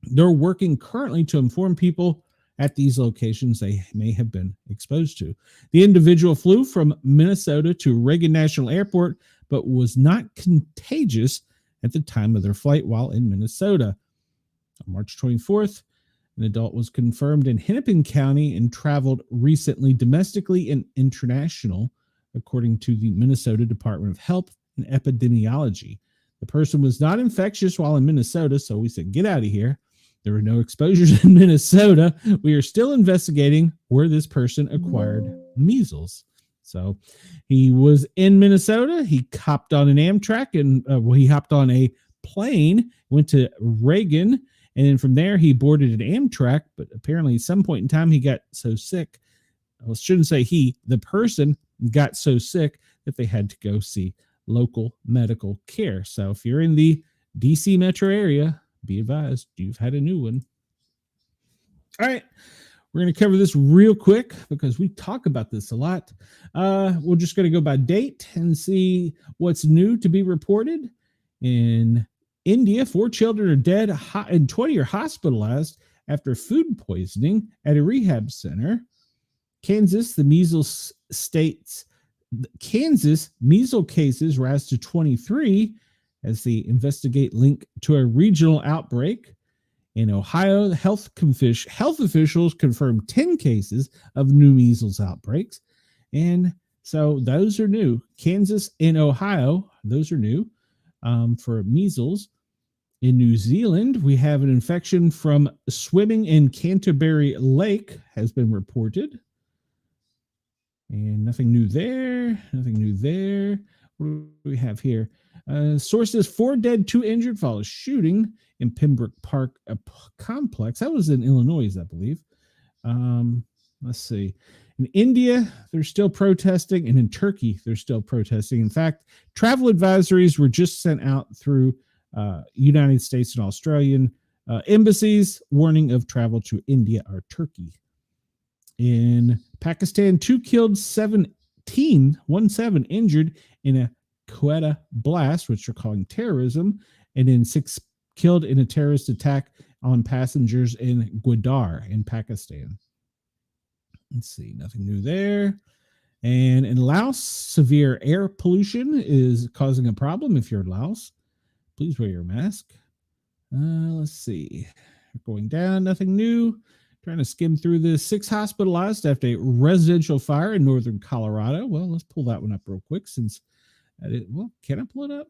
They're working currently to inform people at these locations they may have been exposed to. The individual flew from Minnesota to Reagan National Airport, but was not contagious at the time of their flight while in Minnesota. On March 24th, an adult was confirmed in Hennepin County and traveled recently domestically and international, according to the Minnesota Department of Health and Epidemiology. The person was not infectious while in Minnesota, so we said, get out of here. There were no exposures in Minnesota. We are still investigating where this person acquired measles. So he was in Minnesota. He hopped on an Amtrak and he hopped on a plane, went to Reagan, and then from there he boarded an Amtrak. But apparently at some point in time he got so sick. I shouldn't say he, the person got so sick that they had to go see local medical care. So if you're in the DC metro area, be advised, you've had a new one. All right. We're going to cover this real quick because we talk about this a lot. We're just going to go by date and see what's new to be reported. In India, 4 children are dead and 20 are hospitalized after food poisoning at a rehab center. Kansas, the measles states, Kansas measles cases rise to 23 as they investigate link to a regional outbreak. In Ohio, health officials confirmed 10 cases of new measles outbreaks. And so those are new. Kansas and Ohio, those are new for measles. In New Zealand, we have an infection from swimming in Canterbury Lake has been reported. And nothing new there. Nothing new there. What do we have here? Sources: 4 dead, 2 injured following shooting in Pembroke Park complex. That was in Illinois, I believe. Let's see. In India, they're still protesting, and in Turkey, they're still protesting. In fact, travel advisories were just sent out through United States and Australian embassies warning of travel to India or Turkey. In Pakistan, 2 killed, 17 injured in a Quetta blast, which they're calling terrorism, and then 6 killed in a terrorist attack on passengers in Gwadar in Pakistan. Let's see, nothing new there. And in Laos, severe air pollution is causing a problem. If you're in Laos, please wear your mask. Let's see, going down, nothing new. Trying to skim through this. 6 hospitalized after a residential fire in northern Colorado. Well, let's pull that one up real quick since can I pull it up?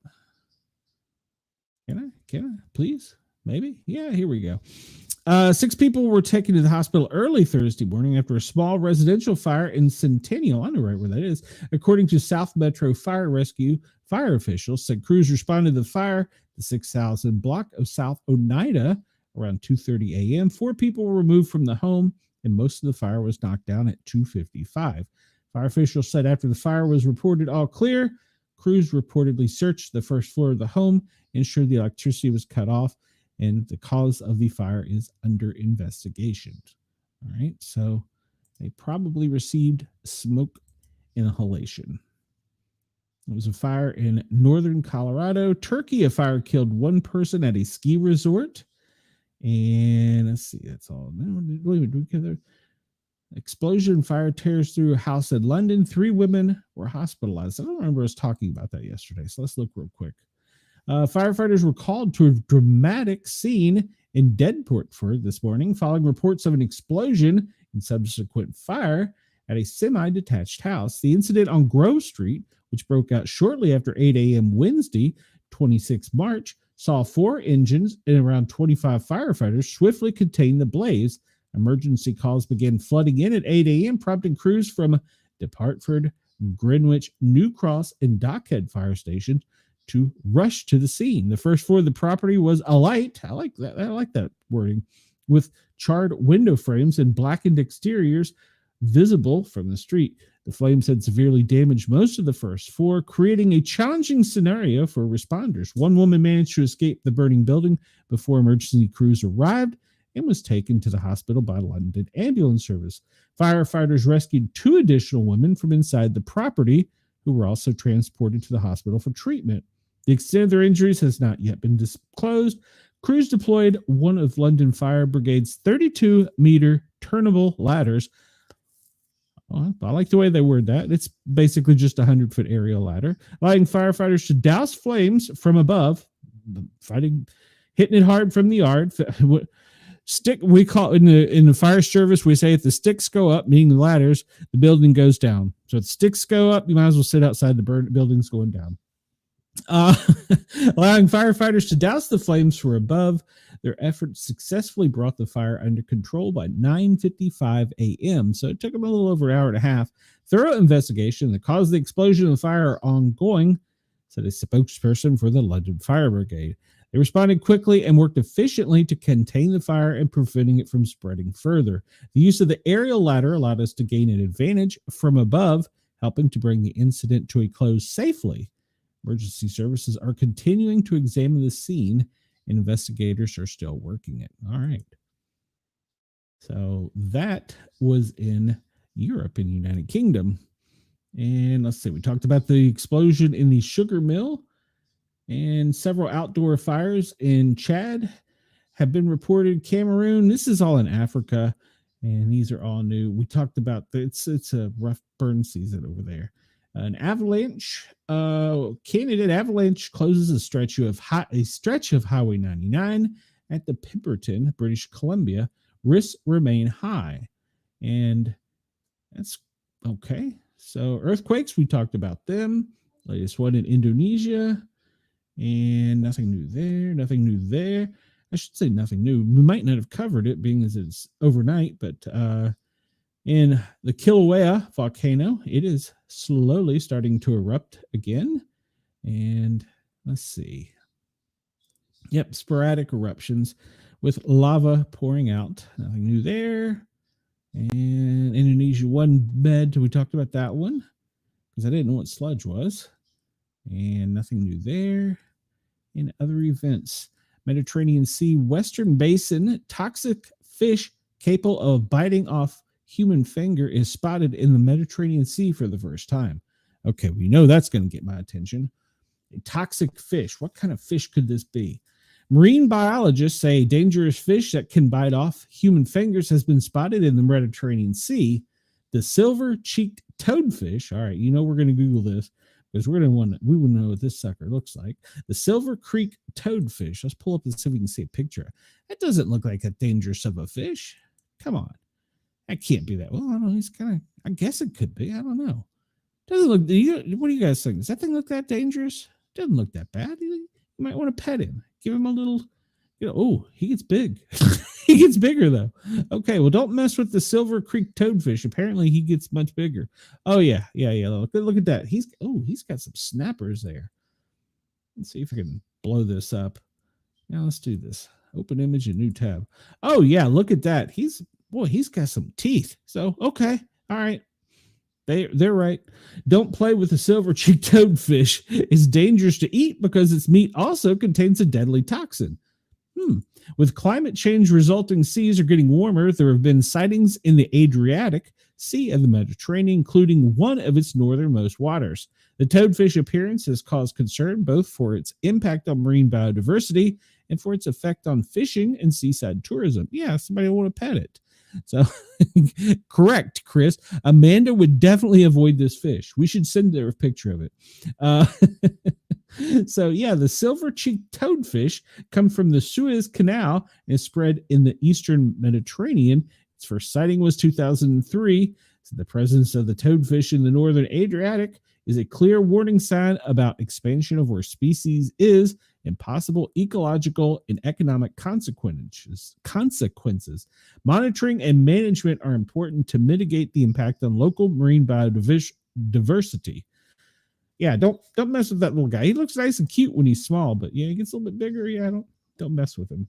Can I? Please? Maybe? Yeah, here we go. 6 people were taken to the hospital early Thursday morning after a small residential fire in Centennial. I know right where that is. According to South Metro Fire Rescue, fire officials said crews responded to the fire, the 6,000 block of South Oneida, around 2:30 a.m. 4 people were removed from the home, and most of the fire was knocked down at 2:55. Fire officials said after the fire was reported all clear, crews reportedly searched the first floor of the home, ensured the electricity was cut off, and the cause of the fire is under investigation. All right, so they probably received smoke inhalation. It was a fire in northern Colorado. Turkey, a fire killed 1 person at a ski resort. And let's see, that's all. Explosion, fire tears through a house in London. 3 women were hospitalized. I don't remember us talking about that yesterday, so let's look real quick. Firefighters were called to a dramatic scene in Denportford this morning following reports of an explosion and subsequent fire at a semi-detached house. The incident on Grove Street, which broke out shortly after 8 a.m. Wednesday, 26 March, saw 4 engines and around 25 firefighters swiftly contain the blaze. Emergency calls began flooding in at 8 a.m., prompting crews from Departford, Greenwich, New Cross, and Dockhead fire stations to rush to the scene. The first floor of the property was alight. I like that wording, with charred window frames and blackened exteriors visible from the street. The flames had severely damaged most of the first floor, creating a challenging scenario for responders. One woman managed to escape the burning building before emergency crews arrived and was taken to the hospital by London Ambulance Service. Firefighters rescued 2 additional women from inside the property, who were also transported to the hospital for treatment. The extent of their injuries has not yet been disclosed. Crews deployed one of London Fire Brigade's 32-meter turnable ladders. Well, I like the way they word that. It's basically just a 100-foot aerial ladder, allowing firefighters to douse flames from above, hitting it hard from the yard. Stick, we call in the fire service, we say if the sticks go up, meaning the ladders, the building goes down. So if the sticks go up, you might as well sit outside the building's going down. Allowing firefighters to douse the flames from above. Their efforts successfully brought the fire under control by 9:55 a.m. So it took them a little over an hour and a half. Thorough investigation, the cause of the explosion of the fire are ongoing, said a spokesperson for the London Fire Brigade. They responded quickly and worked efficiently to contain the fire and preventing it from spreading further. The use of the aerial ladder allowed us to gain an advantage from above, helping to bring the incident to a close safely. Emergency services are continuing to examine the scene, and investigators are still working it. All right. So that was in Europe, in the United Kingdom. And let's see, we talked about the explosion in the sugar mill, and several outdoor fires in Chad have been reported. Cameroon, this is all in Africa, and these are all new. We talked about it's a rough burn season over there. An avalanche, candidate avalanche closes a stretch of Highway 99 at the Pemberton, British Columbia. Risks remain high, and that's okay. So earthquakes, we talked about them. Latest one in Indonesia, and nothing new there. Nothing new there. I should say nothing new. We might not have covered it, being as it's overnight, but in the Kilauea volcano, it is slowly starting to erupt again. And let's see. Yep, sporadic eruptions with lava pouring out. Nothing new there. And Indonesia one bed. We talked about that one because I didn't know what sludge was. And nothing new there. In other events, Mediterranean Sea, Western Basin, toxic fish capable of biting off human finger is spotted in the Mediterranean Sea for the first time. Okay, we know that's going to get my attention. A toxic fish. What kind of fish could this be? Marine biologists say dangerous fish that can bite off human fingers has been spotted in the Mediterranean Sea. The silver-cheeked toadfish. All right, you know we're going to Google this because we want to know what this sucker looks like. The Silver Creek toadfish. Let's pull up and see if we can see a picture. That doesn't look like a dangerous of a fish. Come on. That can't be that. Well, I don't know. He's kind of, I guess it could be. I don't know. Doesn't look, what do you guys think? Does that thing look that dangerous? Doesn't look that bad. You might want to pet him. Give him a little, oh, he gets big. He gets bigger though. Okay, well, don't mess with the Silver Creek toadfish. Apparently he gets much bigger. Oh yeah. Look at that. He's got some snappers there. Let's see if I can blow this up. Now let's do this. Open image and new tab. Oh yeah, look at that. He's got some teeth. So okay, all right. They're right. Don't play with the silver-cheeked toadfish. It's dangerous to eat because its meat also contains a deadly toxin. With climate change resulting seas are getting warmer, there have been sightings in the Adriatic Sea of the Mediterranean, including one of its northernmost waters. The toadfish appearance has caused concern both for its impact on marine biodiversity and for its effect on fishing and seaside tourism. Yeah, somebody will want to pet it. So, correct, Chris. Amanda would definitely avoid this fish. We should send her a picture of it. So, yeah, the silver-cheeked toadfish come from the Suez Canal and is spread in the eastern Mediterranean. Its first sighting was 2003. So the presence of the toadfish in the northern Adriatic is a clear warning sign about expansion of where species is and possible ecological and economic consequences. Monitoring and management are important to mitigate the impact on local marine biodiversity. Yeah, don't mess with that little guy. He looks nice and cute when he's small, but yeah, he gets a little bit bigger. Yeah, don't mess with him.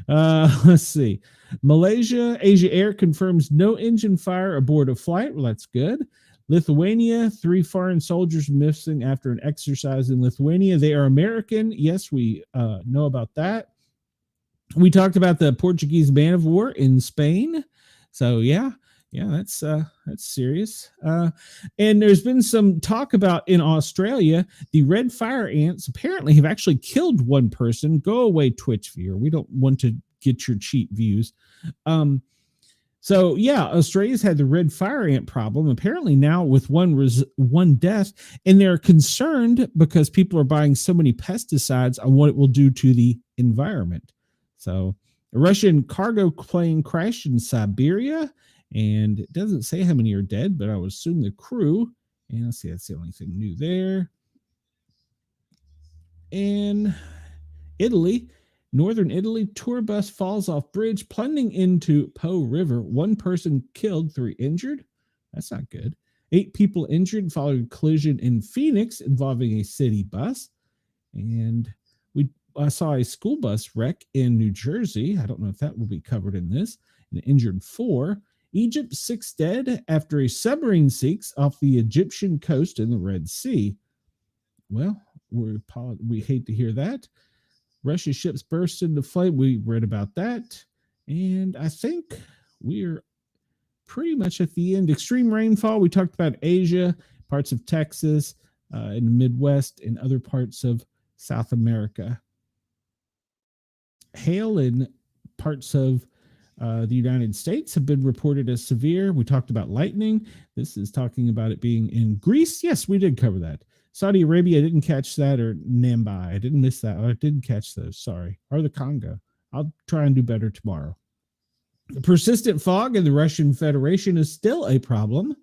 Let's see. Malaysia, Asia Air confirms no engine fire aboard a flight. Well, that's good. Lithuania, 3 foreign soldiers missing after an exercise in Lithuania. They are American. Yes, we know about that. We talked about the Portuguese man of war in Spain. So yeah, that's serious. And there's been some talk about in Australia, the red fire ants apparently have actually killed one person. Go away, Twitch viewer. We don't want to get your cheap views. So yeah, Australia's had the red fire ant problem. Apparently now with one death, and they're concerned because people are buying so many pesticides on what it will do to the environment. So a Russian cargo plane crashed in Siberia, and it doesn't say how many are dead, but I would assume the crew. And let's see, that's the only thing new there. And Italy. Northern Italy, tour bus falls off bridge, plunging into Po River. 1 person killed, 3 injured. That's not good. 8 people injured following collision in Phoenix involving a city bus. And I saw a school bus wreck in New Jersey. I don't know if that will be covered in this. An injured 4. Egypt, 6 dead after a submarine sinks off the Egyptian coast in the Red Sea. Well, we hate to hear that. Russian ships burst into flame. We read about that. And I think we're pretty much at the end. Extreme rainfall. We talked about Asia, parts of Texas, in the Midwest, and other parts of South America. Hail in parts of the United States have been reported as severe. We talked about lightning. This is talking about it being in Greece. Yes, we did cover that. Saudi Arabia, I didn't catch that, or Namibia. I didn't miss that. I didn't catch those. Sorry. Or the Congo. I'll try and do better tomorrow. The persistent fog in the Russian Federation is still a problem,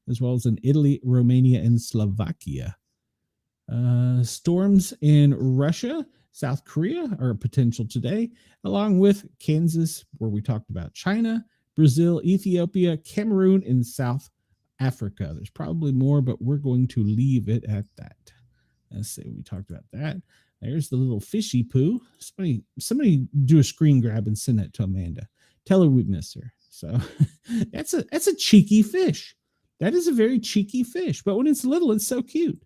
as well as in Italy, Romania, and Slovakia. Storms in Russia, South Korea are a potential today, along with Kansas, where we talked about China, Brazil, Ethiopia, Cameroon, and South Africa. There's probably more, but we're going to leave it at that. Let's see, we talked about that. There's the little fishy poo. Somebody do a screen grab and send that to Amanda. Tell her we miss her. So that's a cheeky fish. That is a very cheeky fish. But when it's little, it's so cute.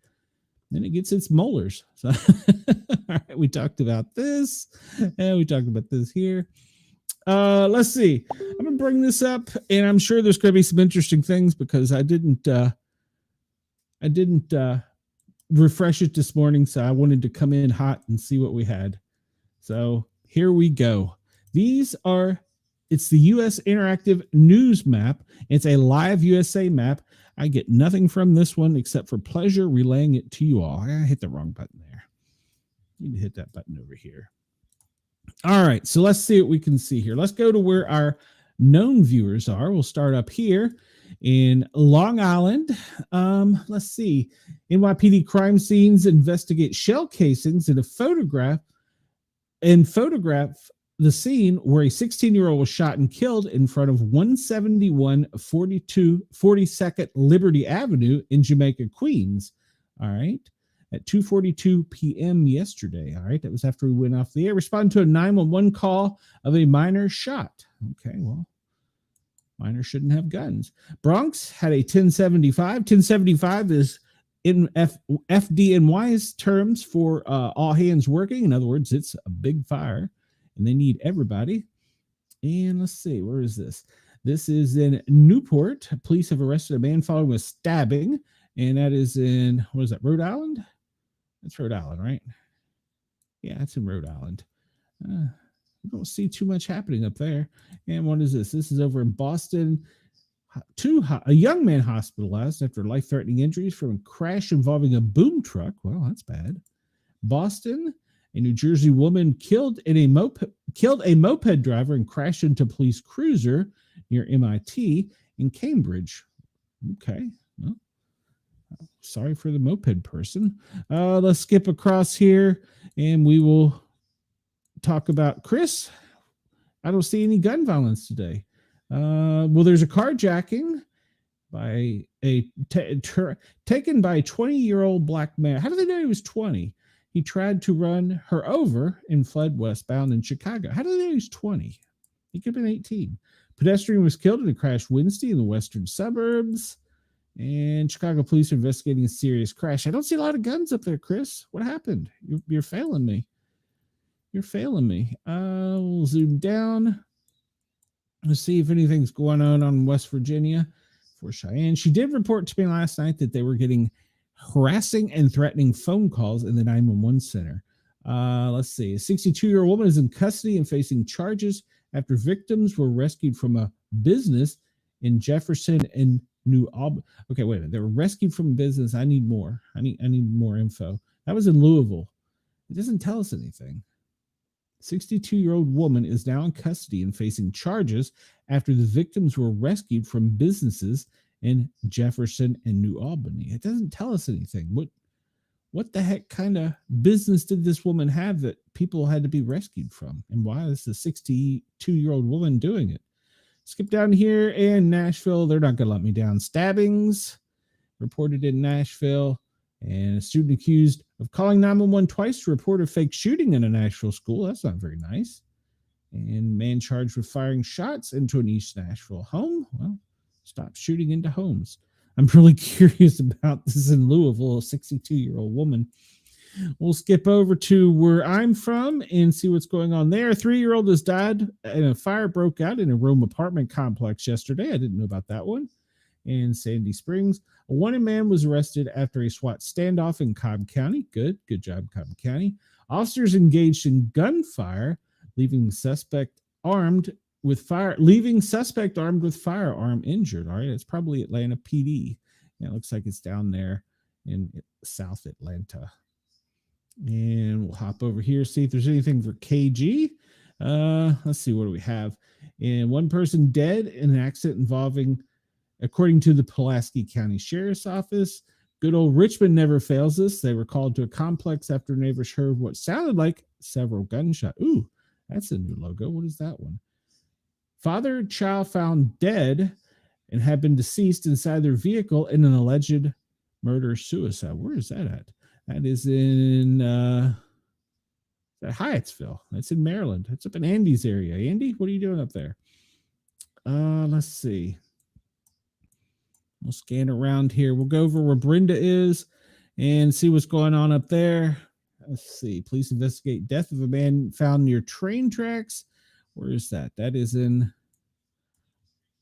Then it gets its molars. So all right, we talked about this, and we talked about this here. Let's see. I'm gonna bring this up, and I'm sure there's gonna be some interesting things because I didn't refresh it this morning, so I wanted to come in hot and see what we had. So here we go. It's the U.S. Interactive News Map. It's a live USA map. I get nothing from this one except for pleasure relaying it to you all. I hit the wrong button there. You need to hit that button over here. All right, so let's see what we can see here. Let's go to where our known viewers are. We'll start up here in Long Island. Let's see. NYPD crime scenes investigate shell casings in a photograph the scene where a 16-year-old was shot and killed in front of 171 42nd Liberty Avenue in Jamaica, Queens. All right. At 2:42 p.m. yesterday. All right. That was after we went off the air. Responding to a 911 call of a minor shot. Okay. Well, minors shouldn't have guns. Bronx had a 1075. 1075 is in FDNY's terms for all hands working. In other words, it's a big fire and they need everybody. And let's see, where is this? This is in Newport. Police have arrested a man following a stabbing, and that is in, what is that, Rhode Island? That's Rhode Island, right? Yeah, that's in Rhode Island. I don't see too much happening up there. And what is this? This is over in Boston. A young man hospitalized after life-threatening injuries from a crash involving a boom truck. Well, that's bad. Boston, a New Jersey woman killed a moped driver and crashed into a police cruiser near MIT. In Cambridge, Okay. Well, sorry for the moped person. Let's skip across here and we will talk about Chris. I don't see any gun violence today. Well, there's a carjacking by taken by a 20-year-old black man. How do they know he was 20? He tried to run her over and fled westbound in Chicago. How do they know he was 20? He could have been 18. Pedestrian was killed in a crash Wednesday in the western suburbs. And Chicago police are investigating a serious crash. I don't see a lot of guns up there, Chris. What happened? You're failing me. You're failing me. We'll zoom down. Let's see if anything's going on West Virginia for Cheyenne. She did report to me last night that they were getting harassing and threatening phone calls in the 911 center. Let's see. A 62-year-old woman is in custody and facing charges after victims were rescued from a business in Jefferson and New Albany. Okay, wait a minute. They were rescued from a business. I need more. I need more info. That was in Louisville. It doesn't tell us anything. 62-year-old woman is now in custody and facing charges after the victims were rescued from businesses in Jefferson and New Albany. It doesn't tell us anything. What the heck kind of business did this woman have that people had to be rescued from? And why is the 62-year-old woman doing it? Skip down here in Nashville. They're not going to let me down. Stabbings reported in Nashville. And a student accused of calling 911 twice to report a fake shooting in a Nashville school. That's not very nice. And man charged with firing shots into an East Nashville home. Well, stop shooting into homes. I'm really curious about this in Louisville, a 62-year-old woman. We'll skip over to where I'm from and see what's going on there. A 3-year-old has died and a fire broke out in a Rome apartment complex yesterday. I didn't know about that one. In Sandy Springs, a wanted man was arrested after a SWAT standoff in Cobb County. Good job, Cobb County. Officers engaged in gunfire, leaving suspect armed with firearm injured. All right, it's probably Atlanta PD. Yeah, it looks like it's down there in South Atlanta. And we'll hop over here, see if there's anything for KG. Let's see, what do we have? And one person dead in an accident involving, according to the Pulaski County Sheriff's Office. Good old Richmond never fails us. They were called to a complex after neighbors heard what sounded like several gunshots. Ooh, that's a new logo. What is that one? Father, child found dead and had been deceased inside their vehicle in an alleged murder-suicide. Where is that at? That is in Hyattsville. That's in Maryland. That's up in Andy's area. Andy, what are you doing up there? Let's see. We'll scan around here. We'll go over where Brenda is and see what's going on up there. Let's see. Police investigate death of a man found near train tracks. Where is that? That is in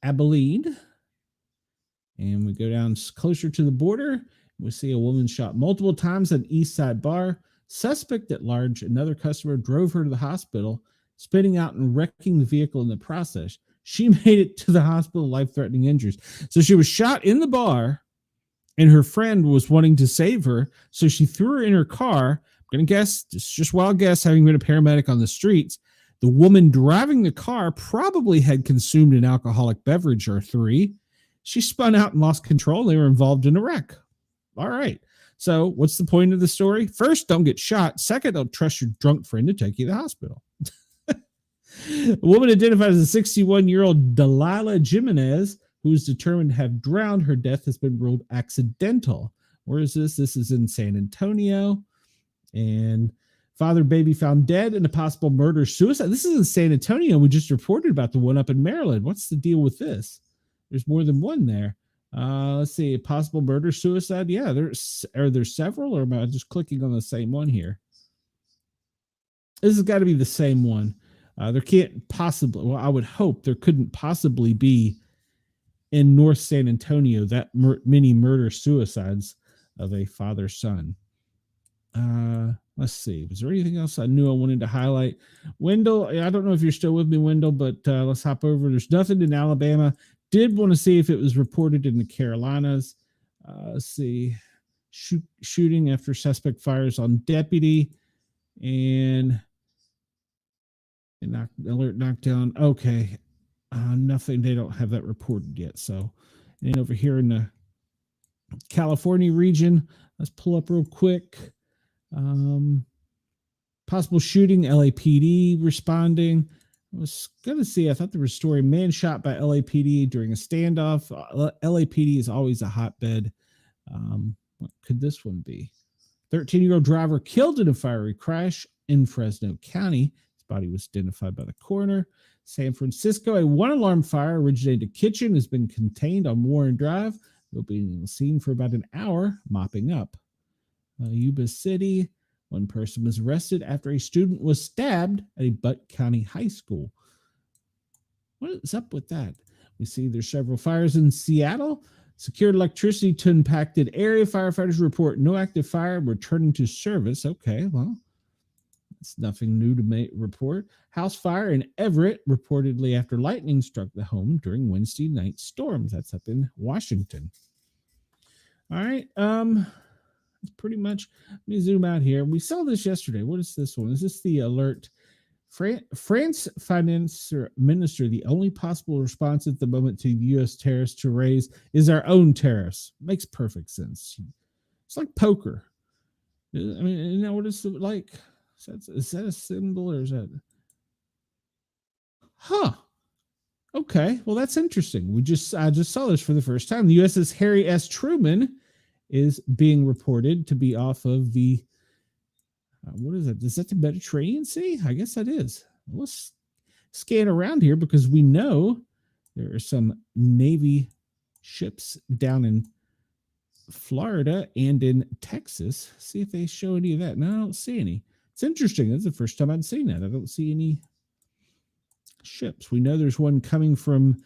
Abilene. And we go down closer to the border. We see a woman shot multiple times at an East Side bar. Suspect at large, another customer, drove her to the hospital, spitting out and wrecking the vehicle in the process. She made it to the hospital, life-threatening injuries. So she was shot in the bar, and her friend was wanting to save her, so she threw her in her car. I'm going to guess, just wild guess, having been a paramedic on the streets, the woman driving the car probably had consumed an alcoholic beverage or three. She spun out and lost control. They were involved in a wreck. All right. So what's the point of the story? First, don't get shot. Second, don't trust your drunk friend to take you to the hospital. A woman identified as a 61-year-old Delilah Jimenez, who is determined to have drowned. Her death has been ruled accidental. Where is this? This is in San Antonio. And father baby found dead in a possible murder-suicide. This is in San Antonio. We just reported about the one up in Maryland. What's the deal with this? There's more than one there. Let's see. A possible murder-suicide. Yeah, are there several, or am I just clicking on the same one here? This has got to be the same one. There can't possibly, well, I would hope there couldn't possibly be in North San Antonio that many murder-suicides of a father-son. Let's see. Was there anything else I knew I wanted to highlight? Wendell, I don't know if you're still with me, Wendell, but let's hop over. There's nothing in Alabama. Did want to see if it was reported in the Carolinas. Let's see. Shooting after suspect fires on deputy and alert knockdown. Okay. Nothing. They don't have that reported yet. So And over here in the California region, let's pull up real quick. Possible shooting, LAPD responding. I was going to see, I thought there was a story, man shot by LAPD during a standoff. LAPD is always a hotbed. What could this one be? 13-year-old driver killed in a fiery crash in Fresno County. His body was identified by the coroner. San Francisco, a one-alarm fire originated in a kitchen has been contained on Warren Drive. They'll be in the scene for about an hour, mopping up. Yuba City, one person was arrested after a student was stabbed at a Butte County high school. What is up with that? We see there's several fires in Seattle. Secured electricity to impacted area. Firefighters report no active fire returning to service. Okay, well, it's nothing new to report. House fire in Everett reportedly after lightning struck the home during Wednesday night storms. That's up in Washington. All right. It's pretty much, let me zoom out here. We saw this yesterday. What is this one? Is this the alert? France finance minister, the only possible response at the moment to U.S. tariffs to raise is our own tariffs. Makes perfect sense. It's like poker. I mean, you know what is it like? Is that a symbol or is that? Huh. Okay. Well, that's interesting. I just saw this for the first time. The USS Harry S. Truman is being reported to be off of the what is that? Is that the Mediterranean Sea? I guess that is. Let's scan around here because we know there are some Navy ships down in Florida and in Texas. See if they show any of that. No, I don't see any. It's interesting. That's the first time I've seen that. I don't see any ships. We know there's one coming from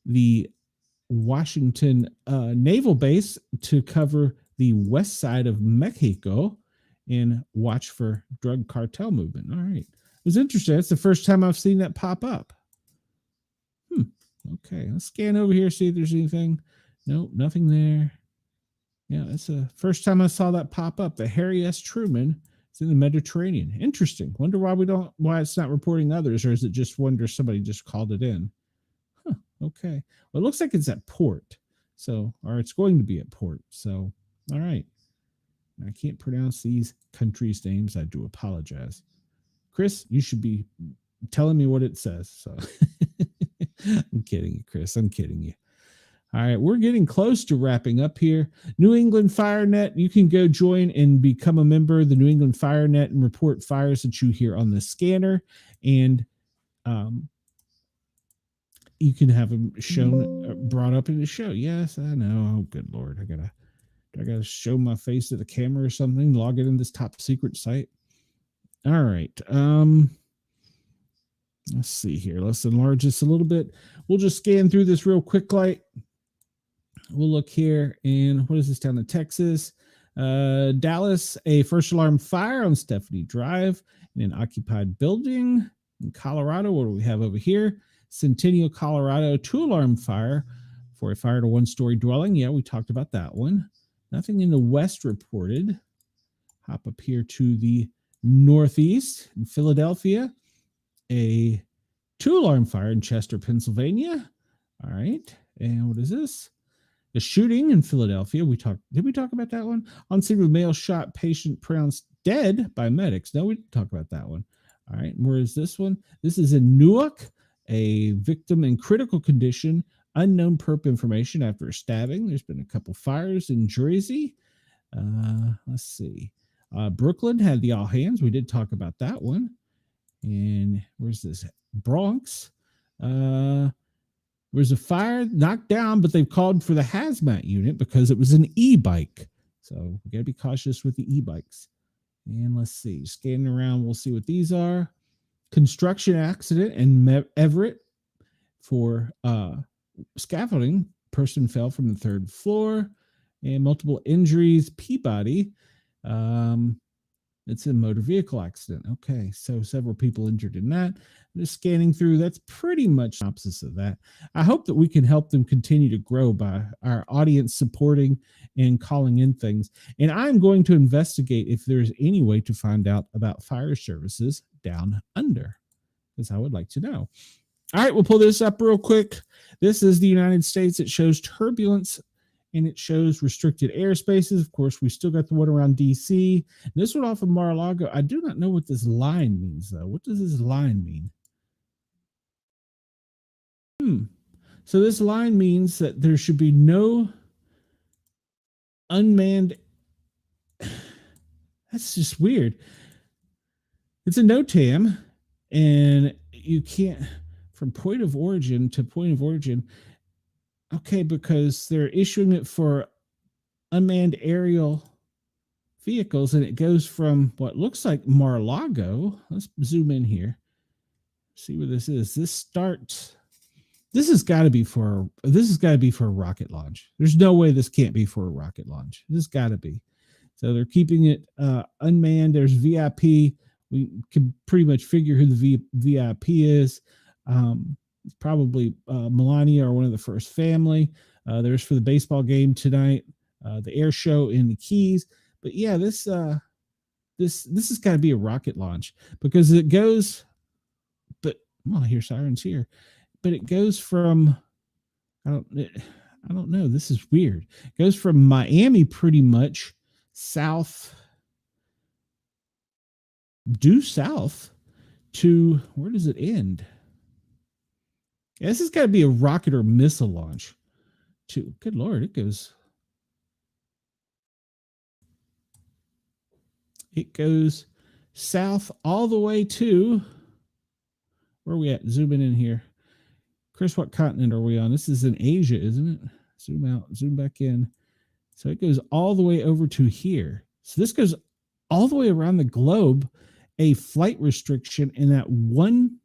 the Washington naval base to cover the west side of Mexico and watch for drug cartel movement. All right. It was interesting. That's the first time I've seen that pop up. Okay. Let's scan over here, see if there's anything. Nope, nothing there. Yeah, that's the first time I saw that pop up. The Harry S. Truman is in the Mediterranean. Interesting. Wonder why it's not reporting others, or is it just somebody just called it in? Huh. Okay. Well, it looks like it's at port. Or it's going to be at port. So, all right. I can't pronounce these countries' names. I do apologize. Chris, you should be telling me what it says. So I'm kidding you, Chris. I'm kidding you. All right, we're getting close to wrapping up here. New England FireNet, you can go join and become a member of the New England FireNet and report fires that you hear on the scanner. And you can have them brought up in the show. Yes, I know. Oh, good Lord. I gotta show my face to the camera or something, log in this top secret site. All right. Let's see here. Let's enlarge this a little bit. We'll just scan through this real quick. We'll look here. And what is this down in Texas? Dallas, a first alarm fire on Stephanie Drive in an occupied building. In Colorado, what do we have over here? Centennial, Colorado, 2-alarm fire for a fire to one-story dwelling. Yeah, we talked about that one. Nothing in the west reported. Hop up here to the northeast in Philadelphia. A 2-alarm fire in Chester, Pennsylvania. All right. And what is this? A shooting in Philadelphia. Did we talk about that one? On scene with male shot patient pronounced dead by medics. No, we didn't talk about that one. All right. Where is this one? This is in Newark. A victim in critical condition. Unknown perp information after a stabbing. There's been a couple fires in Jersey. Let's see. Brooklyn had the all hands. We did talk about that one. And where's this? Bronx. There's a fire knocked down, but they've called for the hazmat unit because it was an e-bike. So we got to be cautious with the e-bikes. And let's see. Scanning around, we'll see what these are. Construction accident in Everett for scaffolding. Person fell from the 3rd floor and multiple injuries. Peabody. It's a motor vehicle accident. Okay, so several people injured in that. Just scanning through, that's pretty much the opposite of that. I hope that we can help them continue to grow by our audience supporting and calling in things. And I'm going to investigate if there's any way to find out about fire services down under, because I would like to know. All right, we'll pull this up real quick. This is the United States. It shows turbulence and it shows restricted airspaces. Of course, we still got the one around DC. This one off of Mar-a-Lago. I do not know what this line means, though. What does this line mean? So this line means that there should be no unmanned. That's just weird. It's a NOTAM, and you can't from point of origin to point of origin. Okay, because they're issuing it for unmanned aerial vehicles, and it goes from what looks like Mar-a-Lago. Let's zoom in here. See where this is. This starts. This has got to be for a rocket launch. There's no way this can't be for a rocket launch. This has got to be. So they're keeping it unmanned. There's VIP. We can pretty much figure who the VIP is. Probably Melania or one of the first family. There's for the baseball game tonight, the air show in the Keys. But yeah, this has got to be a rocket launch because it goes. But well, I hear sirens here. But it goes from, I don't know. This is weird. It goes from Miami pretty much due south to, where does it end? Yeah, this has got to be a rocket or missile launch. Good Lord, it goes south all the way to, where are we at? Zooming in here. Chris, what continent are we on? This is in Asia, isn't it? Zoom out, zoom back in. So it goes all the way over to here. So this goes all the way around the globe, a flight restriction in that one,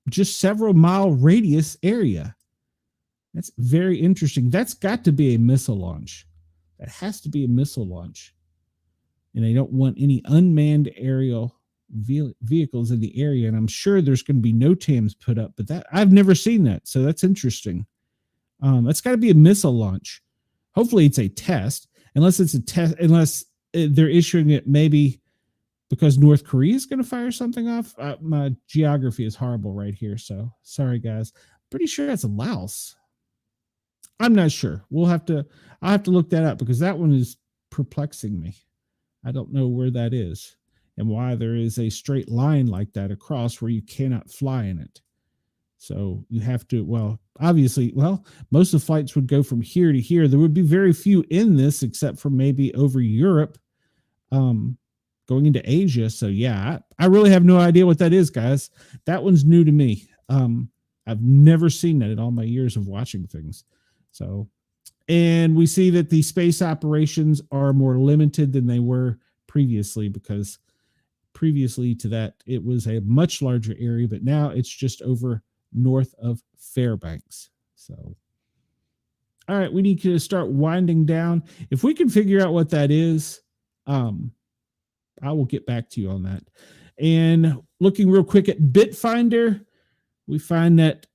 just several mile radius area. That's very interesting. That's got to be a missile launch. That has to be a missile launch. And they don't want any unmanned aerial vehicles in the area, and I'm sure there's going to be NOTAMs put up, but that I've never seen that, so that's interesting. That's got to be a missile launch. Hopefully it's a test, unless they're issuing it maybe because North Korea is going to fire something off. My geography is horrible right here, so sorry guys. Pretty sure that's Laos. I'm not sure. I'll have to look that up because that one is perplexing me. I don't know where that is and why there is a straight line like that across where you cannot fly in it. So you have to, obviously, most of the flights would go from here to here. There would be very few in this except for maybe over Europe, going into Asia. So yeah, I really have no idea what that is, guys. That one's new to me. I've never seen that in all my years of watching things. So, and we see that the space operations are more limited than they were previously, because previously to that, it was a much larger area, but now it's just over north of Fairbanks. So, all right, we need to start winding down. If we can figure out what that is, I will get back to you on that. And looking real quick at Bitfinder, we find that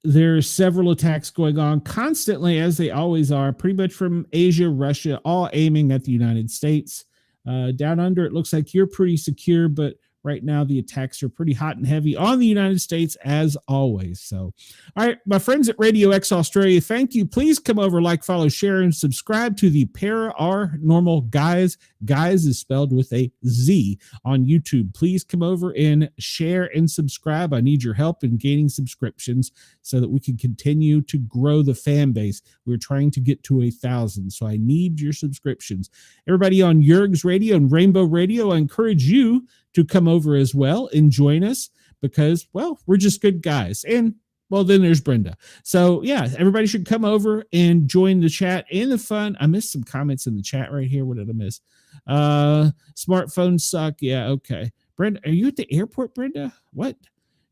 there are several attacks going on constantly, as they always are, pretty much from Asia, Russia, all aiming at the United States. Down under, it looks like you're pretty secure, but right now the attacks are pretty hot and heavy on the United States, as always. So, all right, my friends at Radio X Australia, thank you. Please come over, like, follow, share, and subscribe to the Paranormal Guys. Guys is spelled with a Z on YouTube. Please come over and share and subscribe. I need your help in gaining subscriptions so that we can continue to grow the fan base. We're trying to get to 1,000, so I need your subscriptions. Everybody on Yerg's Radio and Rainbow Radio, I encourage you to come over as well and join us because, we're just good guys. And, then there's Brenda. So, yeah, everybody should come over and join the chat and the fun. I missed some comments in the chat right here. What did I miss? Smartphones suck. Yeah, okay. Brenda, are you at the airport, Brenda? What?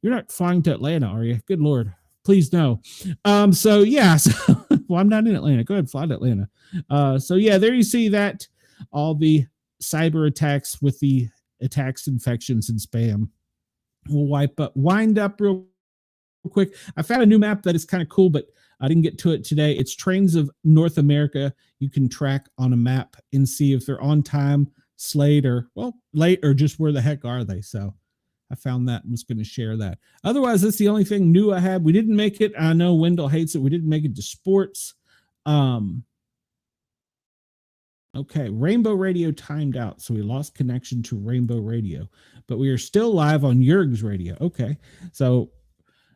You're not flying to Atlanta, are you? Good Lord. Please no. I'm not in Atlanta. Go ahead, fly to Atlanta. There you see that. All the cyber attacks with the attacks, infections, and spam. We'll wind up real quick. I found a new map that is kind of cool, but I didn't get to it today. It's trains of North America. You can track on a map and see if they're on time, late, or just where the heck are they. So I found that and was going to share that. Otherwise, that's the only thing new I had. We didn't make it. I know Wendell hates it. We didn't make it to sports. Okay, Rainbow Radio timed out, so we lost connection to Rainbow Radio, but we are still live on Jurg's radio. Okay, so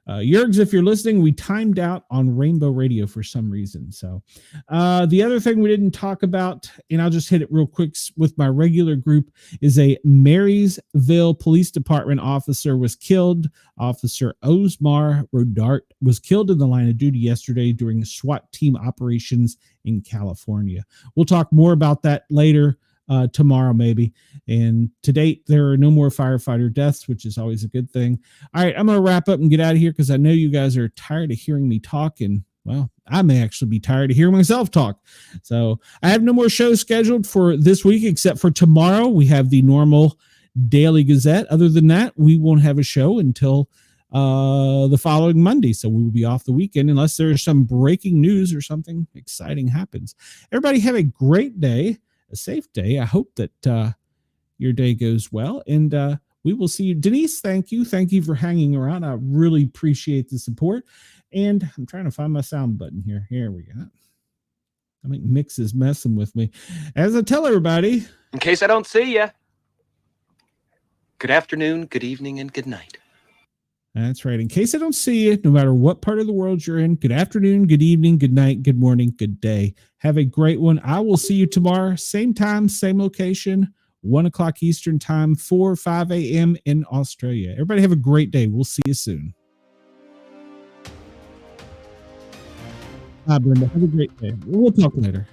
Jurgs, if you're listening, we timed out on Rainbow Radio for some reason. So the other thing we didn't talk about, and I'll just hit it real quick with my regular group, is a Marysville Police Department officer was killed. Officer Osmar Rodart was killed in the line of duty yesterday during SWAT team operations in California. We'll talk more about that later. Tomorrow maybe. And to date, there are no more firefighter deaths, which is always a good thing. All right, I'm going to wrap up and get out of here because I know you guys are tired of hearing me talk, and well, I may actually be tired of hearing myself talk. So I have no more shows scheduled for this week except for tomorrow. We have the normal Daily Gazette. Other than that, we won't have a show until the following Monday. So we will be off the weekend unless there's some breaking news or something exciting happens. Everybody have a great day. A safe day. I hope that your day goes well, and we will see you. Denise, thank you for hanging around. I really appreciate the support, and I'm trying to find my sound button here. Here we go. I think Mix is messing with me. As I tell everybody, in case I don't see you, good afternoon, good evening, and good night. That's right. In case I don't see you, no matter what part of the world you're in, good afternoon, good evening, good night, good morning, good day. Have a great one. I will see you tomorrow. Same time, same location, 1 o'clock Eastern time, 5 a.m. in Australia. Everybody have a great day. We'll see you soon. Bye, Brenda. Have a great day. We'll talk later.